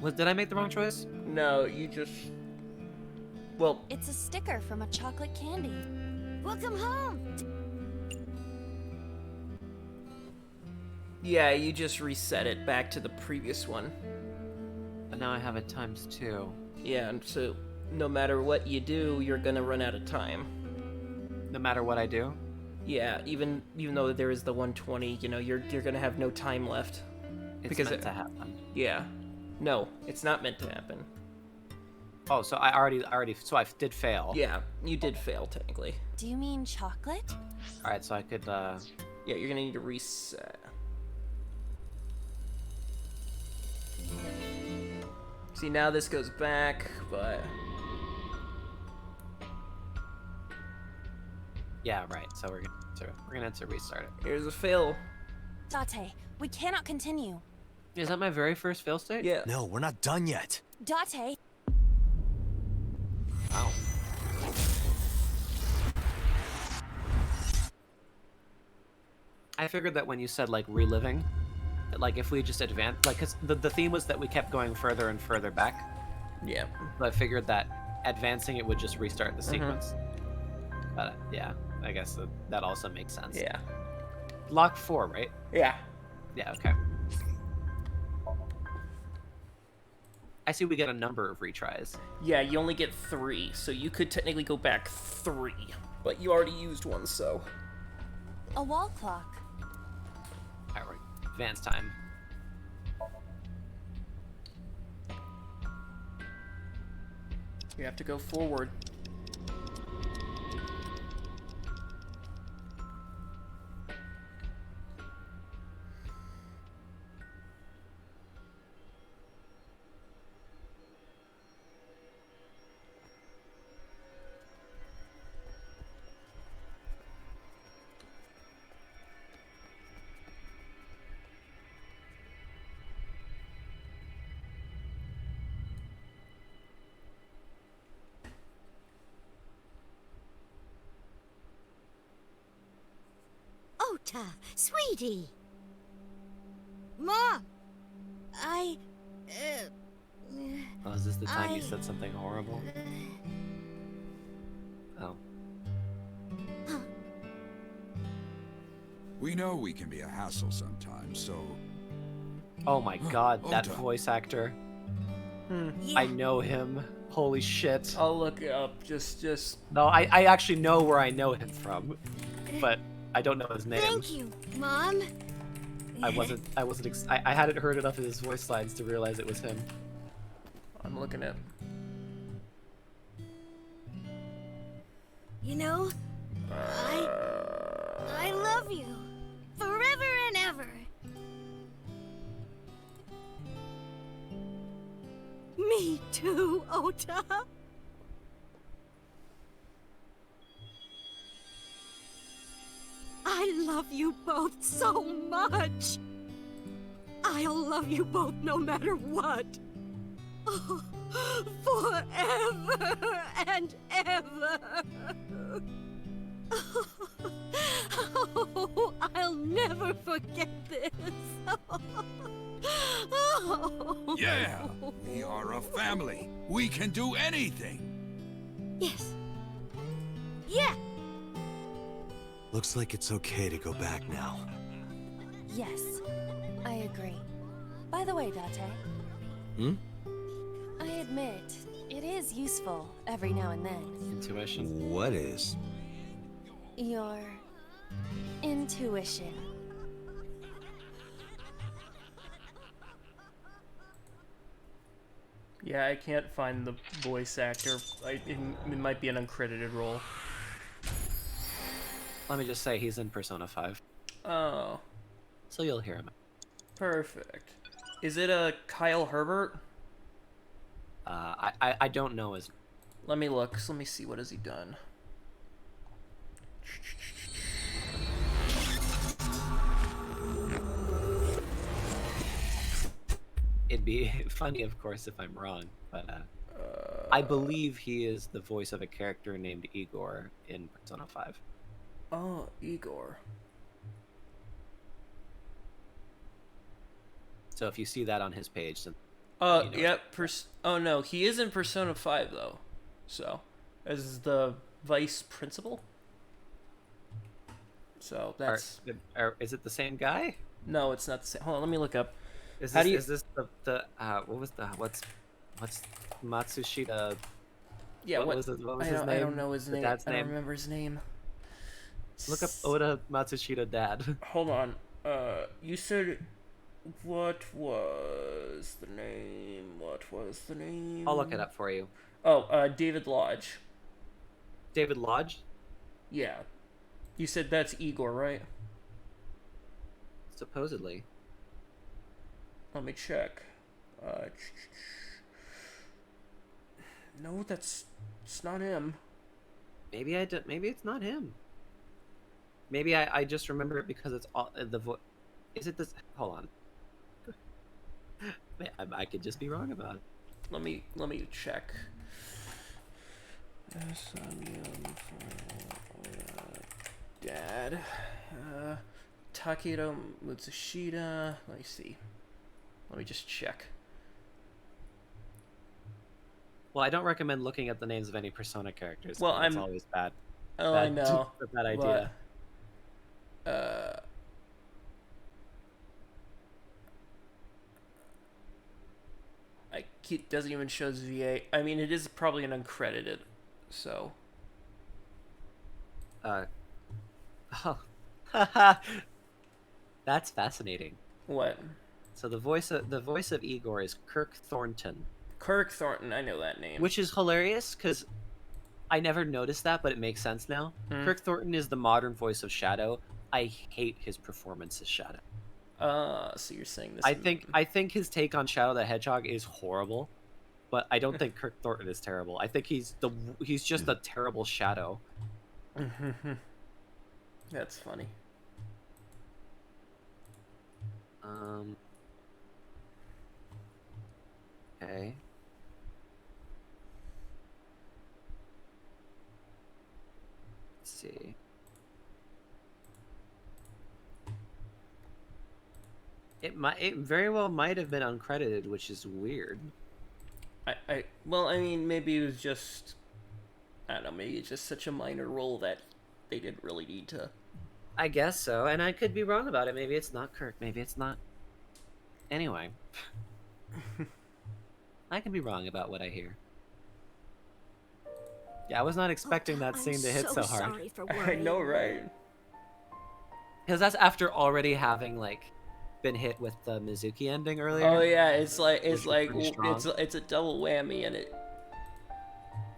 S1: Did I make the wrong choice?
S2: No, you just... Well...
S3: It's a sticker from a chocolate candy.
S7: Welcome home.
S2: Yeah, you just reset it back to the previous one.
S1: But now I have it ×2.
S2: Yeah, and so no matter what you do, you're gonna run out of time.
S1: No matter what I do?
S2: Yeah, even though there is the 120, you know, you're gonna have no time left.
S1: It's meant to happen.
S2: Yeah. No, it's not meant to happen.
S1: Oh, so so I did fail.
S2: Yeah, you did fail, technically.
S3: Do you mean chocolate?
S1: Alright, so I could,
S2: Yeah, you're gonna need to reset. See, now this goes back, but...
S1: Yeah, right, so we're gonna have to restart it.
S2: Here's a fail.
S3: Date, we cannot continue.
S1: Is that my very first fail state?
S2: Yeah.
S5: No, we're not done yet.
S3: Date,
S1: Wow. I figured that when you said, like, reliving, that, like, if we just advance, like, because the theme was that we kept going further and further back.
S2: Yeah.
S1: So I figured that advancing it would just restart the sequence. But, yeah, I guess that also makes sense.
S2: Yeah.
S1: Lock 4, right?
S2: Yeah.
S1: Yeah, okay. I see we get a number of retries.
S2: Yeah, you only get 3, so you could technically go back 3, but you already used one, so...
S3: a wall clock.
S1: Alright, we're advance time.
S2: You have to go forward.
S7: Ota, sweetie. Mom, I...
S1: Oh, is this the time you
S7: I-
S1: said something horrible? Oh.
S9: We know we can be a hassle sometimes, so
S1: Oh my god, that
S9: Ota.
S1: voice actor.
S7: Yeah.
S1: I know him. Holy shit.
S2: I'll look it up, just...
S1: No, I actually know where I know him from, but I don't know his name.
S7: Thank you, Mom.
S1: I hadn't heard enough of his voice lines to realize it was him.
S2: I'm looking at...
S7: You know, I love you. Forever and ever. Me too, Ota. I love you both so much. I'll love you both no matter what. Oh, forever and ever. Oh, I'll never forget this. Oh.
S9: Yeah, we are a family. We can do anything.
S7: Yes. Yeah.
S5: Looks like it's okay to go back now.
S3: Yes, I agree. By the way, Date.
S5: Hmm?
S3: I admit, it is useful every now and then.
S1: Intuition.
S5: What is?
S3: Your intuition.
S2: Yeah, I can't find the voice actor. It might be an uncredited role.
S1: Let me just say he's in Persona 5.
S2: Oh,
S1: So you'll hear him.
S2: perfect. Is it a Kyle Herbert?
S1: I don't know his...
S2: Let me look. Let me see. What has he done?
S1: It'd be funny, of course, if I'm wrong, but I believe he is the voice of a character named Igor in Persona 5.
S2: Oh, Igor.
S1: So if you see that on his page, then
S2: Oh,
S1: you know
S2: yep. Oh no, he is in Persona 5 though. So, as the vice principal. So that's
S1: is it the same guy?
S2: no, it's not the same. Hold on, let me look up.
S1: Is
S2: How
S1: this,
S2: do you-
S1: is this the what's Matsushita?
S2: Yeah, what
S1: was his
S2: I
S1: name?
S2: don't know his
S1: The
S2: name.
S1: dad's
S2: I don't
S1: name?
S2: remember his name.
S1: Look up Oda Matsushita dad.
S2: Hold on. You said what was the name? What was the name?
S1: I'll look it up for you.
S2: Oh, David Lodge.
S1: David Lodge,
S2: Yeah. You said that's Igor, right?
S1: supposedly.
S2: Let me check. No, it's not him.
S1: Maybe maybe it's not him. Maybe I just remember it because it's all Is it this? Hold on. I could just be wrong about it.
S2: Let me check. Somnium Dad. Takedo Mutsushita. Let me see. Let me just check.
S1: Well, I don't recommend looking at the names of any Persona characters.
S2: Well,
S1: It's
S2: I'm-
S1: always bad.
S2: Oh, I know.
S1: A bad idea.
S2: But, it doesn't even show VA. I mean, it is probably an uncredited, so.
S1: Oh. That's fascinating.
S2: What?
S1: So the voice of Igor is Kirk Thornton,
S2: Kirk Thornton, I know that name.
S1: which is hilarious because I never noticed that, but it makes sense now. Kirk Thornton is the modern voice of Shadow. I hate his performance as Shadow.
S2: So you're saying this?
S1: I think his take on Shadow the Hedgehog is horrible, but I don't think Kirk Thornton is terrible. I think he's just a terrible Shadow.
S2: That's funny.
S1: Okay. Let's see. It very well might have been uncredited, which is weird.
S2: Well, I mean, maybe it was just, I don't know, maybe it's just such a minor role that they didn't really need to.
S1: I guess so, and I could be wrong about it. Maybe it's not Kirk. Maybe it's not. Anyway, I can be wrong about what I hear. Yeah, I was not expecting that scene to hit so hard.
S7: Sorry for
S2: I
S7: worrying.
S2: know, right?
S1: Because that's after already having like been hit with the Mizuki ending earlier.
S2: Oh yeah, it's
S1: Which is pretty strong.
S2: it's a double whammy, and it.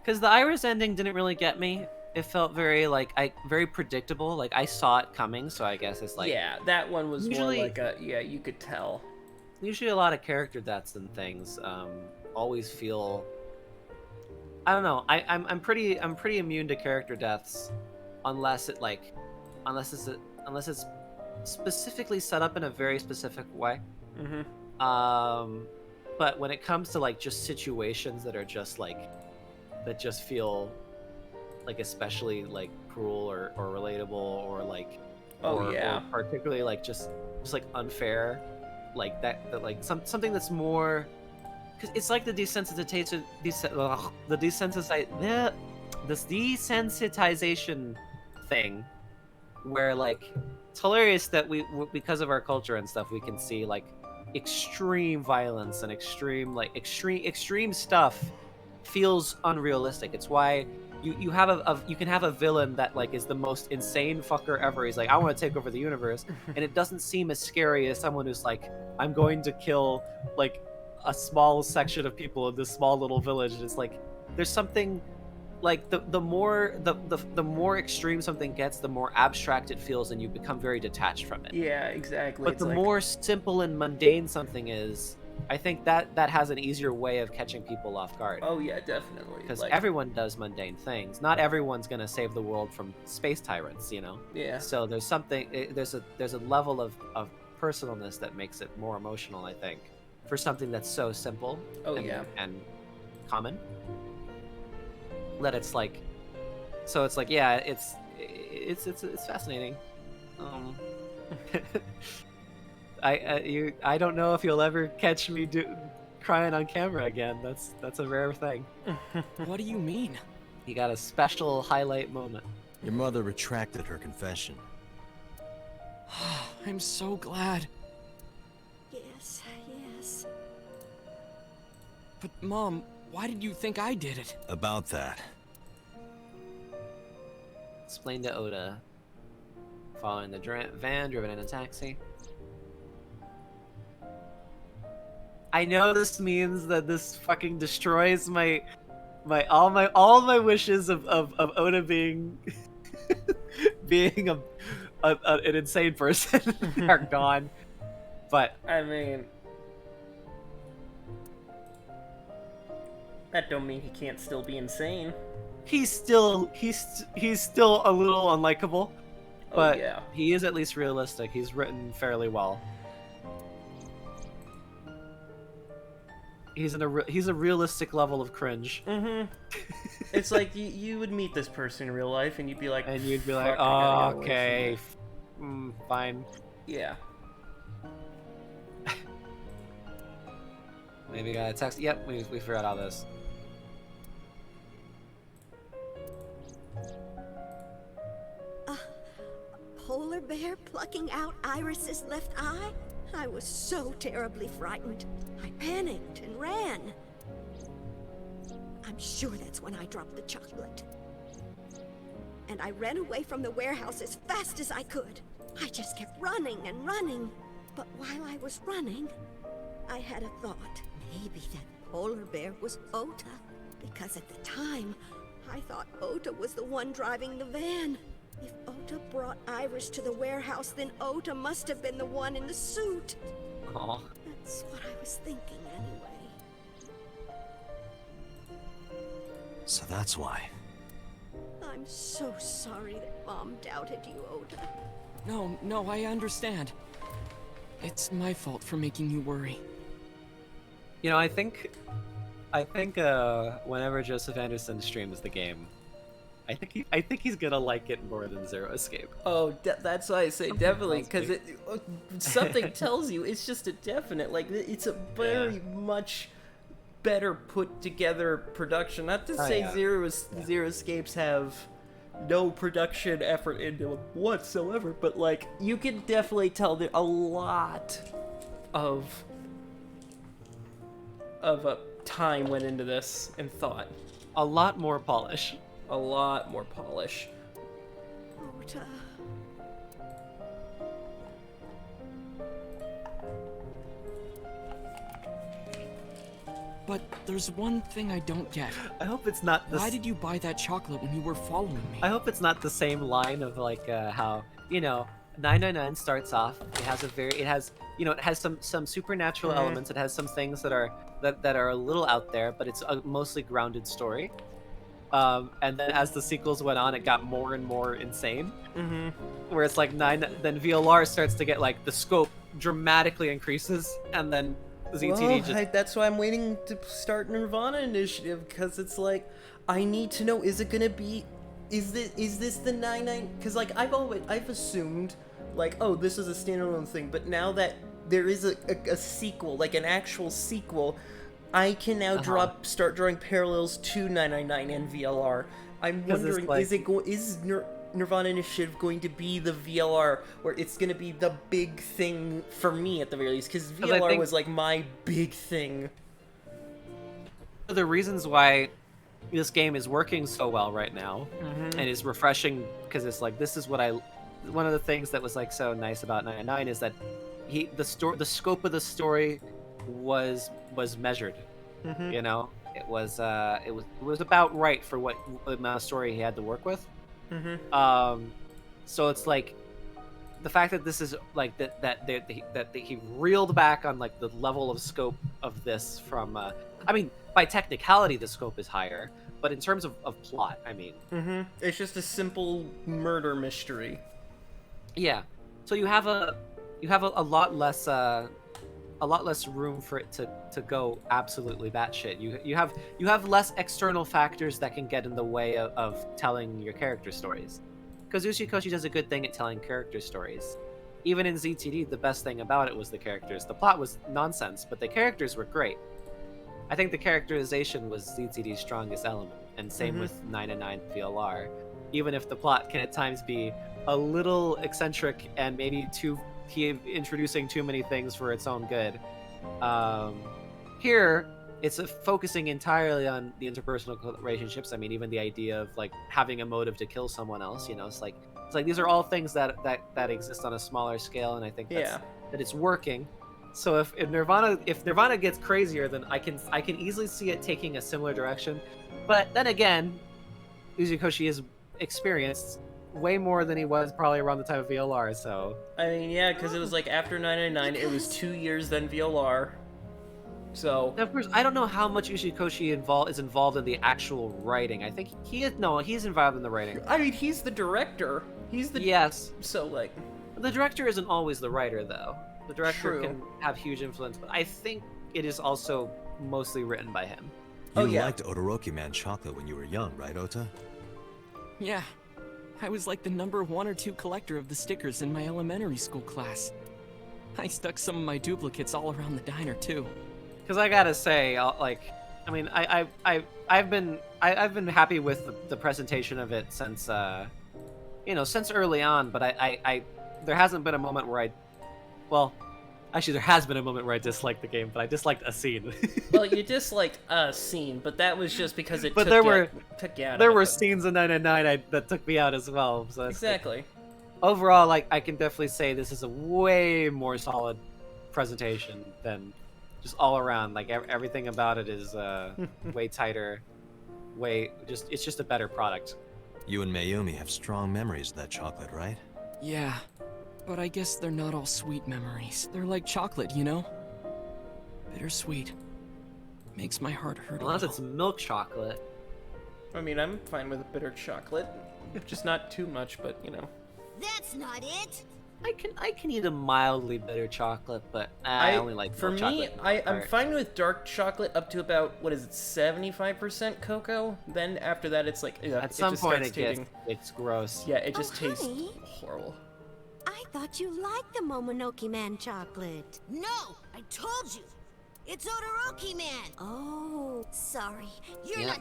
S1: Because the Iris ending didn't really get me. It felt very very predictable. Like I saw it coming, so I guess it's like
S2: Yeah, that one was
S1: usually-
S2: more like a you could tell.
S1: usually a lot of character deaths and things. always feel. I don't know. I'm pretty immune to character deaths, unless it's specifically set up in a very specific way. But when it comes to like just situations that are just like that just feel like especially like cruel or relatable or like or particularly like just like unfair, like that like something that's more, because it's like this desensitization thing where like it's hilarious that we because of our culture and stuff we can see like extreme violence and extreme stuff feels unrealistic. It's why you have you can have a villain that like is the most insane fucker ever. He's like, I want to take over the universe, and it doesn't seem as scary as someone who's like, I'm going to kill like a small section of people in this small little village. And it's like there's something like the more extreme something gets, the more abstract it feels, and you become very detached from it.
S2: Yeah, exactly.
S1: But the more simple and mundane something is, I think that has an easier way of catching people off guard.
S2: Oh yeah, definitely.
S1: Because everyone does mundane things. Not everyone's gonna save the world from space tyrants, you know.
S2: Yeah.
S1: So there's something. There's a level of personalness that makes it more emotional, I think, for something that's so simple.
S2: Oh
S1: and,
S2: yeah.
S1: And common. That it's like, so it's like, yeah, it's fascinating. I don't know if you'll ever catch me crying on camera again. That's a rare thing.
S4: What do you mean?
S1: You got a special highlight moment.
S5: Your mother retracted her confession.
S4: I'm so glad.
S7: Yes, yes.
S4: But Mom, why did you think I did it?
S5: About that.
S1: Explain to Oda. Following the van, driven in a taxi. I know this means that this fucking destroys all my wishes of Oda being being an insane person are gone. But
S2: I mean, that don't mean he can't still be insane.
S1: He's still a little unlikable, but
S2: yeah.
S1: He is at least realistic. He's written fairly well. He's a realistic level of cringe.
S2: Mm-hmm. It's like you would meet this person in real life, and you'd be like,
S1: oh, okay, fine.
S2: Yeah.
S1: Maybe got a text. Yep, we figured out this.
S7: Polar bear plucking out Iris's left eye? I was so terribly frightened. I panicked and ran. I'm sure that's when I dropped the chocolate. And I ran away from the warehouse as fast as I could. I just kept running and running. But while I was running, I had a thought. Maybe that polar bear was Ota. Because at the time, I thought Ota was the one driving the van. If Ota brought Iris to the warehouse, then Ota must have been the one in the suit.
S1: Aww.
S7: That's what I was thinking anyway.
S5: So that's why.
S7: I'm so sorry that Mom doubted you, Ota.
S4: No, I understand. It's my fault for making you worry.
S1: You know, I think whenever Joseph Anderson streams the game, I think he's gonna like it more than Zero Escape.
S2: Oh, that's why I say definitely, because something tells you it's just a definite. Like, it's a very much better put together production. Not to say Zero Escapes have no production effort into them whatsoever, but like you can definitely tell that a lot of time went into this and thought.
S1: A lot more polish.
S2: A lot more polish.
S7: Ota.
S4: But there's one thing I don't get.
S1: I hope it's not this.
S4: Why did you buy that chocolate when you were following me?
S1: I hope it's not the same line of like how, you know, 999 starts off. It has it has some supernatural elements. It has some things that are a little out there, but it's a mostly grounded story. And then as the sequels went on, it got more and more insane. Where it's like then VLR starts to get like the scope dramatically increases, and then ZTD
S2: that's why I'm waiting to start Nirvana Initiative, because it's like, I need to know, is it gonna be, is this the 99? Because like I've assumed like, oh, this is a standalone thing, but now that there is a sequel, like an actual sequel, I can now start drawing parallels to 999 and VLR. I'm wondering, is Nirvana Initiative going to be the VLR, where it's going to be the big thing for me at the very least? Because VLR was like my big thing.
S1: The reasons why this game is working so well right now and is refreshing, because it's like, this is what one of the things that was like so nice about 999 is that the scope of the story was measured. You know, it was about right for what amount of story he had to work with. So it's like the fact that this is like that he reeled back on like the level of scope of this from I mean, by technicality the scope is higher, but in terms of plot, I mean,
S2: it's just a simple murder mystery.
S1: Yeah, so you have a lot less room for it to go absolutely batshit. You have less external factors that can get in the way of telling your character stories. Because Ushikoshi does a good thing at telling character stories. Even in ZTD, the best thing about it was the characters. The plot was nonsense, but the characters were great. I think the characterization was ZTD's strongest element, and same with 999 VLR. Even if the plot can at times be a little eccentric and maybe introducing too many things for its own good. Here, it's focusing entirely on the interpersonal relationships. I mean, even the idea of like having a motive to kill someone else. You know, it's like these are all things that exist on a smaller scale, and I think that it's working. So if Nirvana gets crazier, then I can easily see it taking a similar direction. But then again, Ushikoshi is experienced way more than he was probably around the time of VLR, so...
S2: I mean, yeah, because it was like after 999, it was 2 years, then VLR. So...
S1: Now, of course, I don't know how much Ushikoshi is involved in the actual writing. I think he's involved in the writing.
S2: I mean, he's the director.
S1: Yes.
S2: So, like...
S1: The director isn't always the writer, though. The director can have huge influence, but I think it is also mostly written by him.
S5: You liked Todoroki Man chocolate when you were young, right, Ota?
S4: Yeah. I was like the number 1 or 2 collector of the stickers in my elementary school class. I stuck some of my duplicates all around the diner too.
S1: Because I gotta say, I've been happy with the presentation of it since since early on. But there hasn't been a moment where actually, there has been a moment where I disliked the game, but I disliked a scene.
S2: Well, you disliked a scene, but that was just because took you out.
S1: There were scenes in 999 that took me out as well. So
S2: exactly.
S1: Overall, I can definitely say this is a way more solid presentation than just all around. Like everything about it is way tighter, it's just a better product.
S5: You and Mayumi have strong memories of that chocolate, right?
S4: Yeah. But I guess they're not all sweet memories. They're like chocolate, you know? Bittersweet. Makes my heart hurt
S1: Unless it's milk chocolate.
S2: I mean, I'm fine with a bitter chocolate. Just not too much, but, you know.
S7: That's not it!
S1: I can eat a mildly bitter chocolate, but I only like milk chocolate.
S2: For me, I'm fine with dark chocolate up to about, 75% cocoa? Then after that, it's like,
S1: at some point it's gross.
S2: Yeah, it just tastes horrible.
S7: I thought you liked the Momonoki Man chocolate. No, I told you. It's Todoroki Man. Oh, sorry.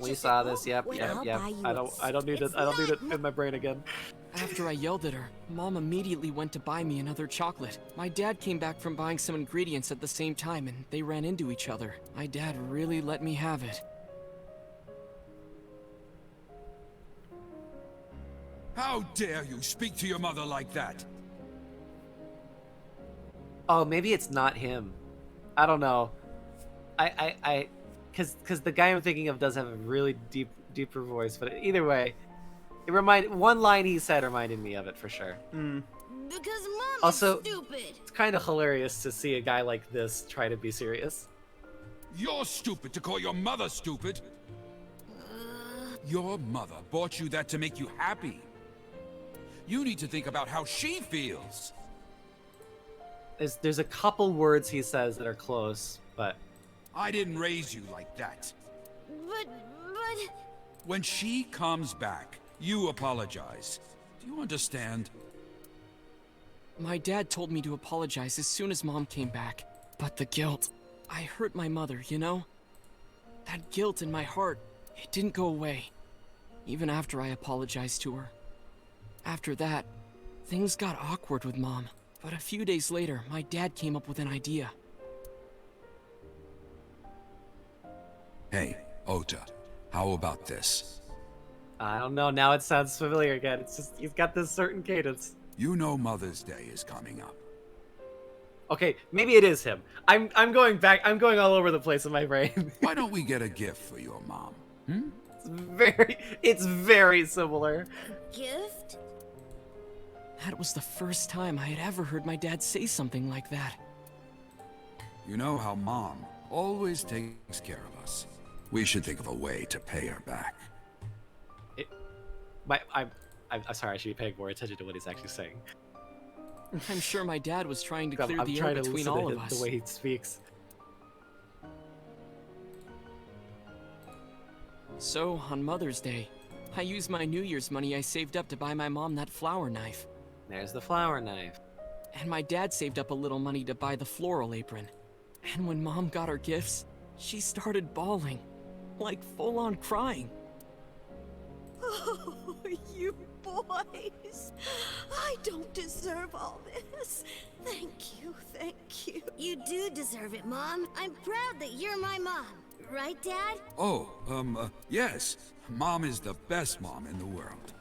S1: We saw this. Yep. I don't need it in my brain again.
S4: After I yelled at her, Mom immediately went to buy me another chocolate. My dad came back from buying some ingredients at the same time, and they ran into each other. My dad really let me have it.
S9: How dare you speak to your mother like that?
S1: Oh, maybe it's not him. I don't know. Because the guy I'm thinking of does have a really deeper voice. But either way, One line he said reminded me of it for sure.
S7: Because Mom
S1: Also,
S7: is stupid.
S1: it's kind of hilarious to see a guy like this try to be serious.
S9: You're stupid to call your mother stupid. Your mother bought you that to make you happy. You need to think about how she feels.
S1: There's a couple words he says that are close, but
S9: I didn't raise you like that.
S7: But...
S9: When she comes back, you apologize. Do you understand?
S4: My dad told me to apologize as soon as Mom came back. But the guilt... I hurt my mother, you know? That guilt in my heart, it didn't go away. Even after I apologized to her. After that, things got awkward with Mom. But a few days later, my dad came up with an idea.
S9: Hey, Ota, how about this?
S1: I don't know. Now it sounds familiar again. It's just he's got this certain cadence.
S9: You know Mother's Day is coming up.
S1: Okay, maybe it is him. I'm going back. I'm going all over the place in my brain.
S9: Why don't we get a gift for your mom?
S1: It's very similar.
S7: Gift?
S4: That was the first time I had ever heard my dad say something like that.
S9: You know how Mom always takes care of us. We should think of a way to pay her back.
S1: I'm sorry. I should be paying more attention to what he's actually saying.
S4: I'm sure my dad was trying to clear
S1: I'm
S4: the air
S1: trying to
S4: between
S1: listen
S4: all
S1: to
S4: of us.
S1: the way he speaks.
S4: So, on Mother's Day, I used my New Year's money I saved up to buy my mom that flower knife.
S1: There's the flower knife.
S4: And my dad saved up a little money to buy the floral apron. And when Mom got her gifts, she started bawling. Like full-on crying.
S7: Oh, you boys. I don't deserve all this. Thank you, thank you. You do deserve it, Mom. I'm proud that you're my mom. Right, Dad?
S9: Oh, yes. Mom is the best mom in the world.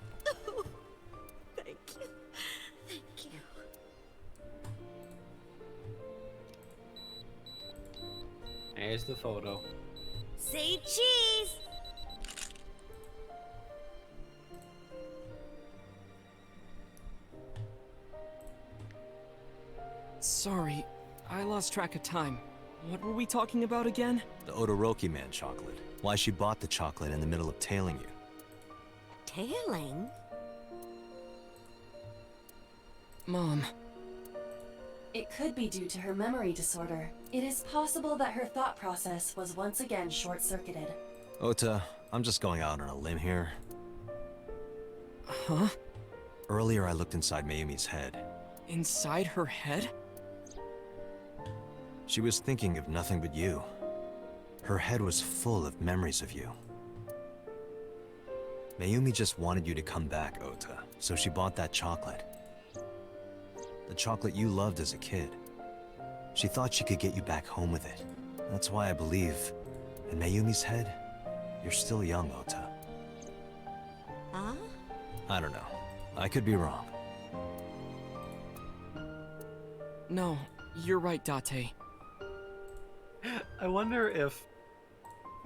S7: Thank you. Thank you.
S1: There's the photo.
S7: Say cheese!
S4: Sorry, I lost track of time. What were we talking about again?
S5: The Odoroki Man chocolate. Why she bought the chocolate in the middle of tailing you.
S7: Tailing?
S4: Mom.
S3: It could be due to her memory disorder. It is possible that her thought process was once again short-circuited.
S5: Ota, I'm just going out on a limb here.
S4: Huh?
S5: Earlier I looked inside Mayumi's head.
S4: Inside her head?
S5: She was thinking of nothing but you. Her head was full of memories of you. Mayumi just wanted you to come back, Ota, so she bought that chocolate. The chocolate you loved as a kid. She thought she could get you back home with it. That's why I believe, in Mayumi's head, you're still young, Ota.
S7: Huh?
S5: I don't know. I could be wrong.
S4: No, you're right, Date.
S1: I wonder if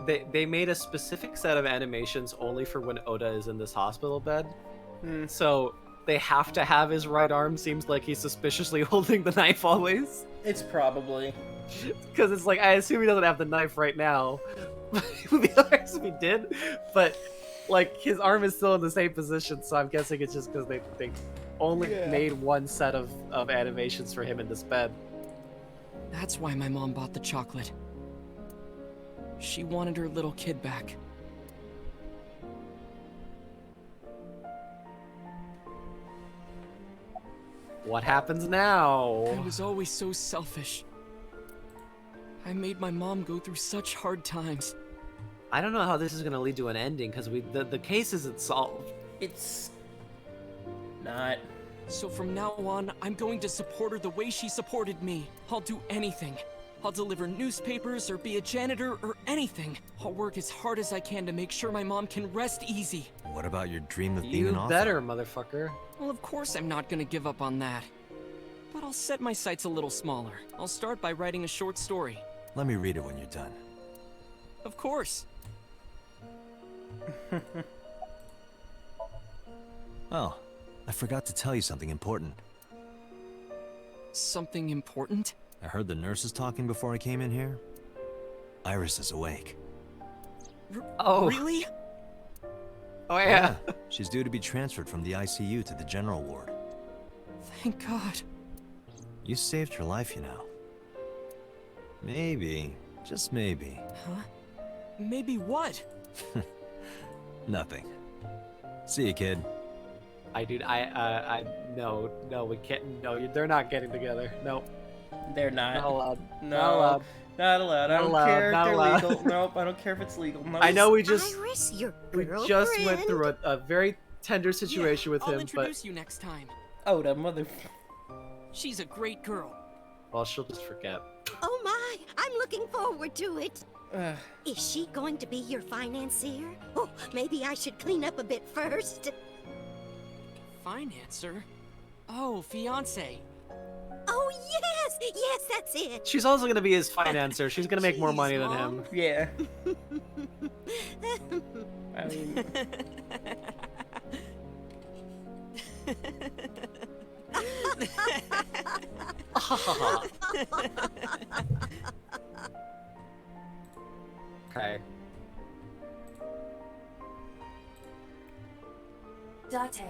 S1: they made a specific set of animations only for when Oda is in this hospital bed. So they have to have his right arm seems like he's suspiciously holding the knife always.
S2: It's probably.
S1: Because it's like, I assume he doesn't have the knife right now. It would be hilarious if he did. But, like, his arm is still in the same position, so I'm guessing it's just because they only made one set of animations for him in this bed.
S4: That's why my mom bought the chocolate. She wanted her little kid back.
S1: What happens now?
S4: I was always so selfish. I made my mom go through such hard times.
S1: I don't know how this is going to lead to an ending, because the case isn't solved.
S2: It's... not.
S4: So from now on, I'm going to support her the way she supported me. I'll do anything. I'll deliver newspapers or be a janitor or anything. I'll work as hard as I can to make sure my mom can rest easy.
S5: What about your dream of being
S1: You
S5: an author?
S1: better, motherfucker.
S4: Well, of course I'm not gonna give up on that. But I'll set my sights a little smaller. I'll start by writing a short story.
S5: Let me read it when you're done.
S4: Of course.
S5: Oh, I forgot to tell you something important.
S4: Something important?
S5: I heard the nurses talking before I came in here. Iris is awake.
S1: Oh.
S4: Really?
S1: Oh yeah.
S5: She's due to be transferred from the ICU to the general ward.
S4: Thank God.
S5: You saved her life, you know. Maybe, just maybe.
S4: Huh? Maybe what?
S5: Nothing. See you, kid.
S1: No, we can't. No, they're not getting together. No,
S2: They're not.
S1: not allowed.
S2: No.
S1: Not allowed.
S2: Not allowed. I
S1: Not
S2: don't
S1: allowed,
S2: care if
S1: not
S2: they're
S1: allowed.
S2: legal. Nope, I don't care if it's legal. No.
S1: I know we
S7: Iris, your
S1: just
S7: girlfriend.
S1: went through a very tender situation with
S4: I'll
S1: him,
S4: introduce you next time.
S2: Oda, mother.
S4: She's a great girl.
S1: well, she'll just forget.
S7: Oh my, I'm looking forward to it.
S2: Ugh.
S7: Is she going to be your financier? Oh, maybe I should clean up a bit first.
S4: Financer? Oh, fiance.
S7: Oh, yes! Yes, that's it!
S1: She's also gonna be his financer. She's gonna make more
S4: Jeez,
S1: money than
S4: Mom.
S1: him.
S2: Yeah. I mean,
S1: Okay.
S3: Date,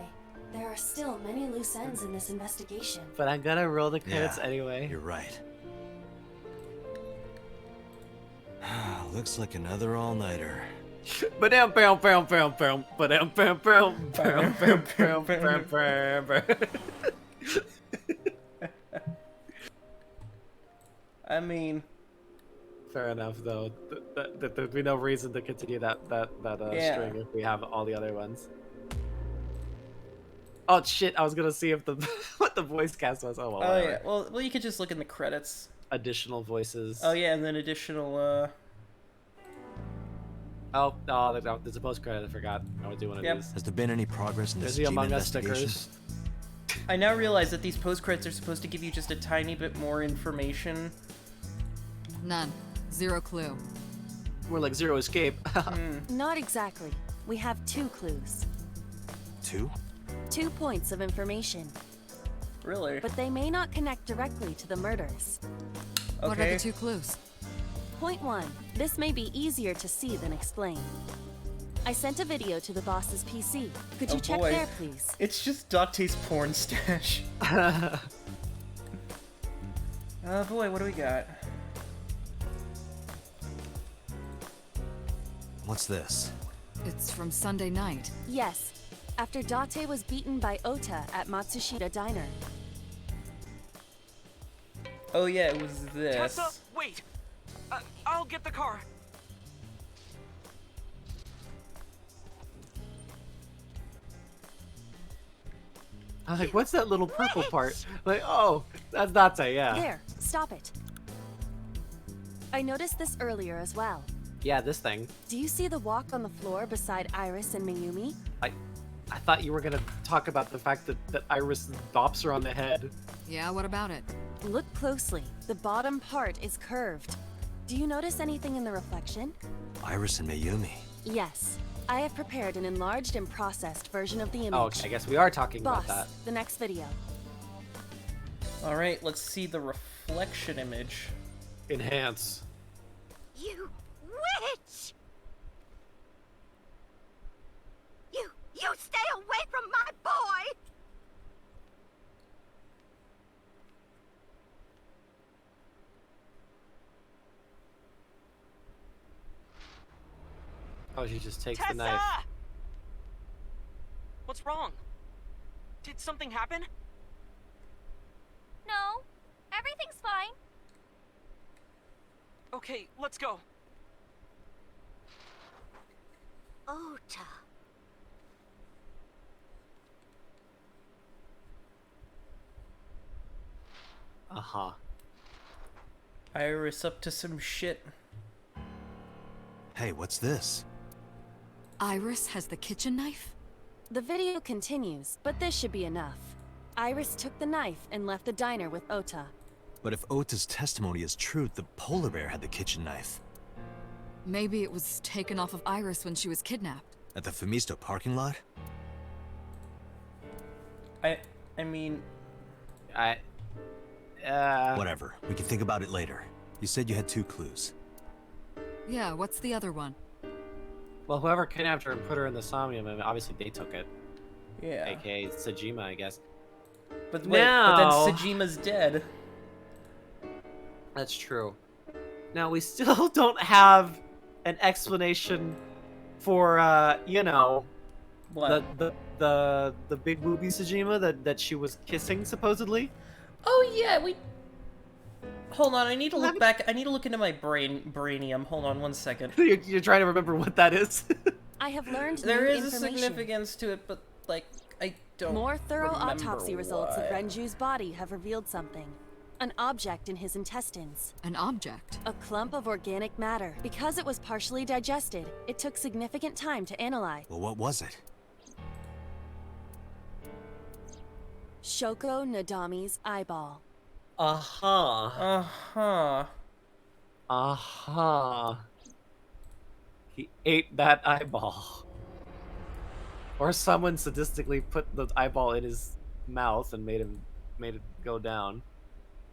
S3: there are still many loose ends in this investigation.
S1: But I'm gonna roll the credits
S5: Yeah,
S1: anyway.
S5: You're right. Looks like another all-nighter.
S1: Ba-dam, bam, bam, bam, bam, ba-dam, bam, bam, bam, bam, bam, bam, bam, bam.
S2: I mean,
S1: Fair enough, though. There'd be no reason to continue that
S2: Yeah.
S1: string if we have all the other ones. Oh shit! I was gonna see if the what the voice cast was. Oh well.
S2: oh
S1: Whatever.
S2: yeah. Well, you could just look in the credits.
S1: Additional voices.
S2: Oh yeah, and then additional.
S1: Oh no, there's a post credit. I forgot. I would do one of
S2: Yep.
S1: these.
S5: Has there been any progress in
S1: There's
S5: this
S1: the
S5: Gene
S1: Among Us
S5: investigation?
S1: stickers.
S2: I now realize that these post credits are supposed to give you just a tiny bit more information.
S6: None. Zero clue.
S1: We're like Zero Escape.
S3: Not exactly. We have 2 clues.
S5: 2?
S3: 2 points of information.
S2: Really?
S3: But they may not connect directly to the murders.
S6: What are
S2: Okay.
S6: the 2 clues?
S3: Point 1. This may be easier to see than explain. I sent a video to the boss's PC. Could you
S2: Oh,
S3: check
S2: boy.
S3: there, please?
S2: It's just Date's porn stash. Oh boy, what do we got?
S5: What's this?
S6: It's from Sunday night.
S3: Yes. After Date was beaten by Ota at Matsushita Diner.
S2: Oh yeah, it was this.
S4: Tessa, wait! I'll get the car.
S1: I was like, what's that little purple part? Like, oh, that's Date, yeah.
S3: There. Stop it. I noticed this earlier as well.
S1: Yeah, this thing.
S3: Do you see the walk on the floor beside Iris and Mayumi?
S1: I thought you were gonna talk about the fact that Iris bops her on the head.
S6: Yeah, what about it?
S3: Look closely. The bottom part is curved. Do you notice anything in the reflection?
S5: Iris and Mayumi.
S3: Yes. I have prepared an enlarged and processed version of the image.
S1: Oh, okay, I guess we are talking
S3: Boss,
S1: about that.
S3: the next video.
S2: Alright, let's see the reflection image.
S1: Enhance.
S7: You witch! You stay away from my boy!
S1: Oh, she just takes
S4: Tessa!
S1: the knife.
S4: What's wrong? Did something happen?
S11: No, everything's fine.
S4: Okay, let's go.
S7: Ota.
S1: Uh-huh.
S2: Iris up to some shit.
S5: Hey, what's this?
S6: Iris has the kitchen knife?
S3: The video continues, but this should be enough. Iris took the knife and left the diner with Ota.
S5: But if Ota's testimony is true, the polar bear had the kitchen knife.
S6: Maybe it was taken off of Iris when she was kidnapped.
S5: At the Femisto parking lot?
S2: I mean...
S5: Whatever. We can think about it later. You said you had 2 clues.
S6: Yeah, what's the other one?
S1: Well, whoever kidnapped her and put her in the Somnium, and obviously they took it.
S2: Yeah.
S1: AKA Sejima, I guess.
S2: But wait, but then
S1: Now-
S2: Sejima's dead.
S1: That's true. Now, we still don't have an explanation for, you know,
S2: What?
S1: the big booby Sejima that she was kissing, supposedly.
S2: Oh yeah, we... Hold on, I need to look back. I need to look into my brainium. Hold on 1 second.
S1: You're trying to remember what that is?
S3: I have learned
S2: There
S3: new
S2: is a
S3: information.
S2: significance to it, but, like, I don't
S3: More thorough
S2: remember
S3: autopsy results of
S2: what.
S3: Renju's body have revealed something. An object in his intestines.
S6: An object?
S3: A clump of organic matter. Because it was partially digested, it took significant time to analyze.
S5: Well, what was it?
S3: Shoko Nadami's eyeball.
S1: Uh-huh.
S2: Uh-huh.
S1: Uh-huh. He ate that eyeball. Or someone sadistically put the eyeball in his mouth and made it go down.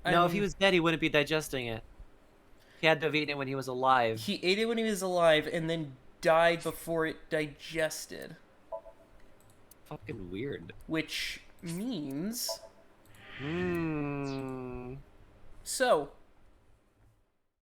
S1: No, if he was dead, he wouldn't be digesting it. He had to have eaten it when he was alive.
S2: He ate it when he was alive and then died before it digested.
S1: Fucking weird.
S2: Which means...
S1: Hmm.
S2: So,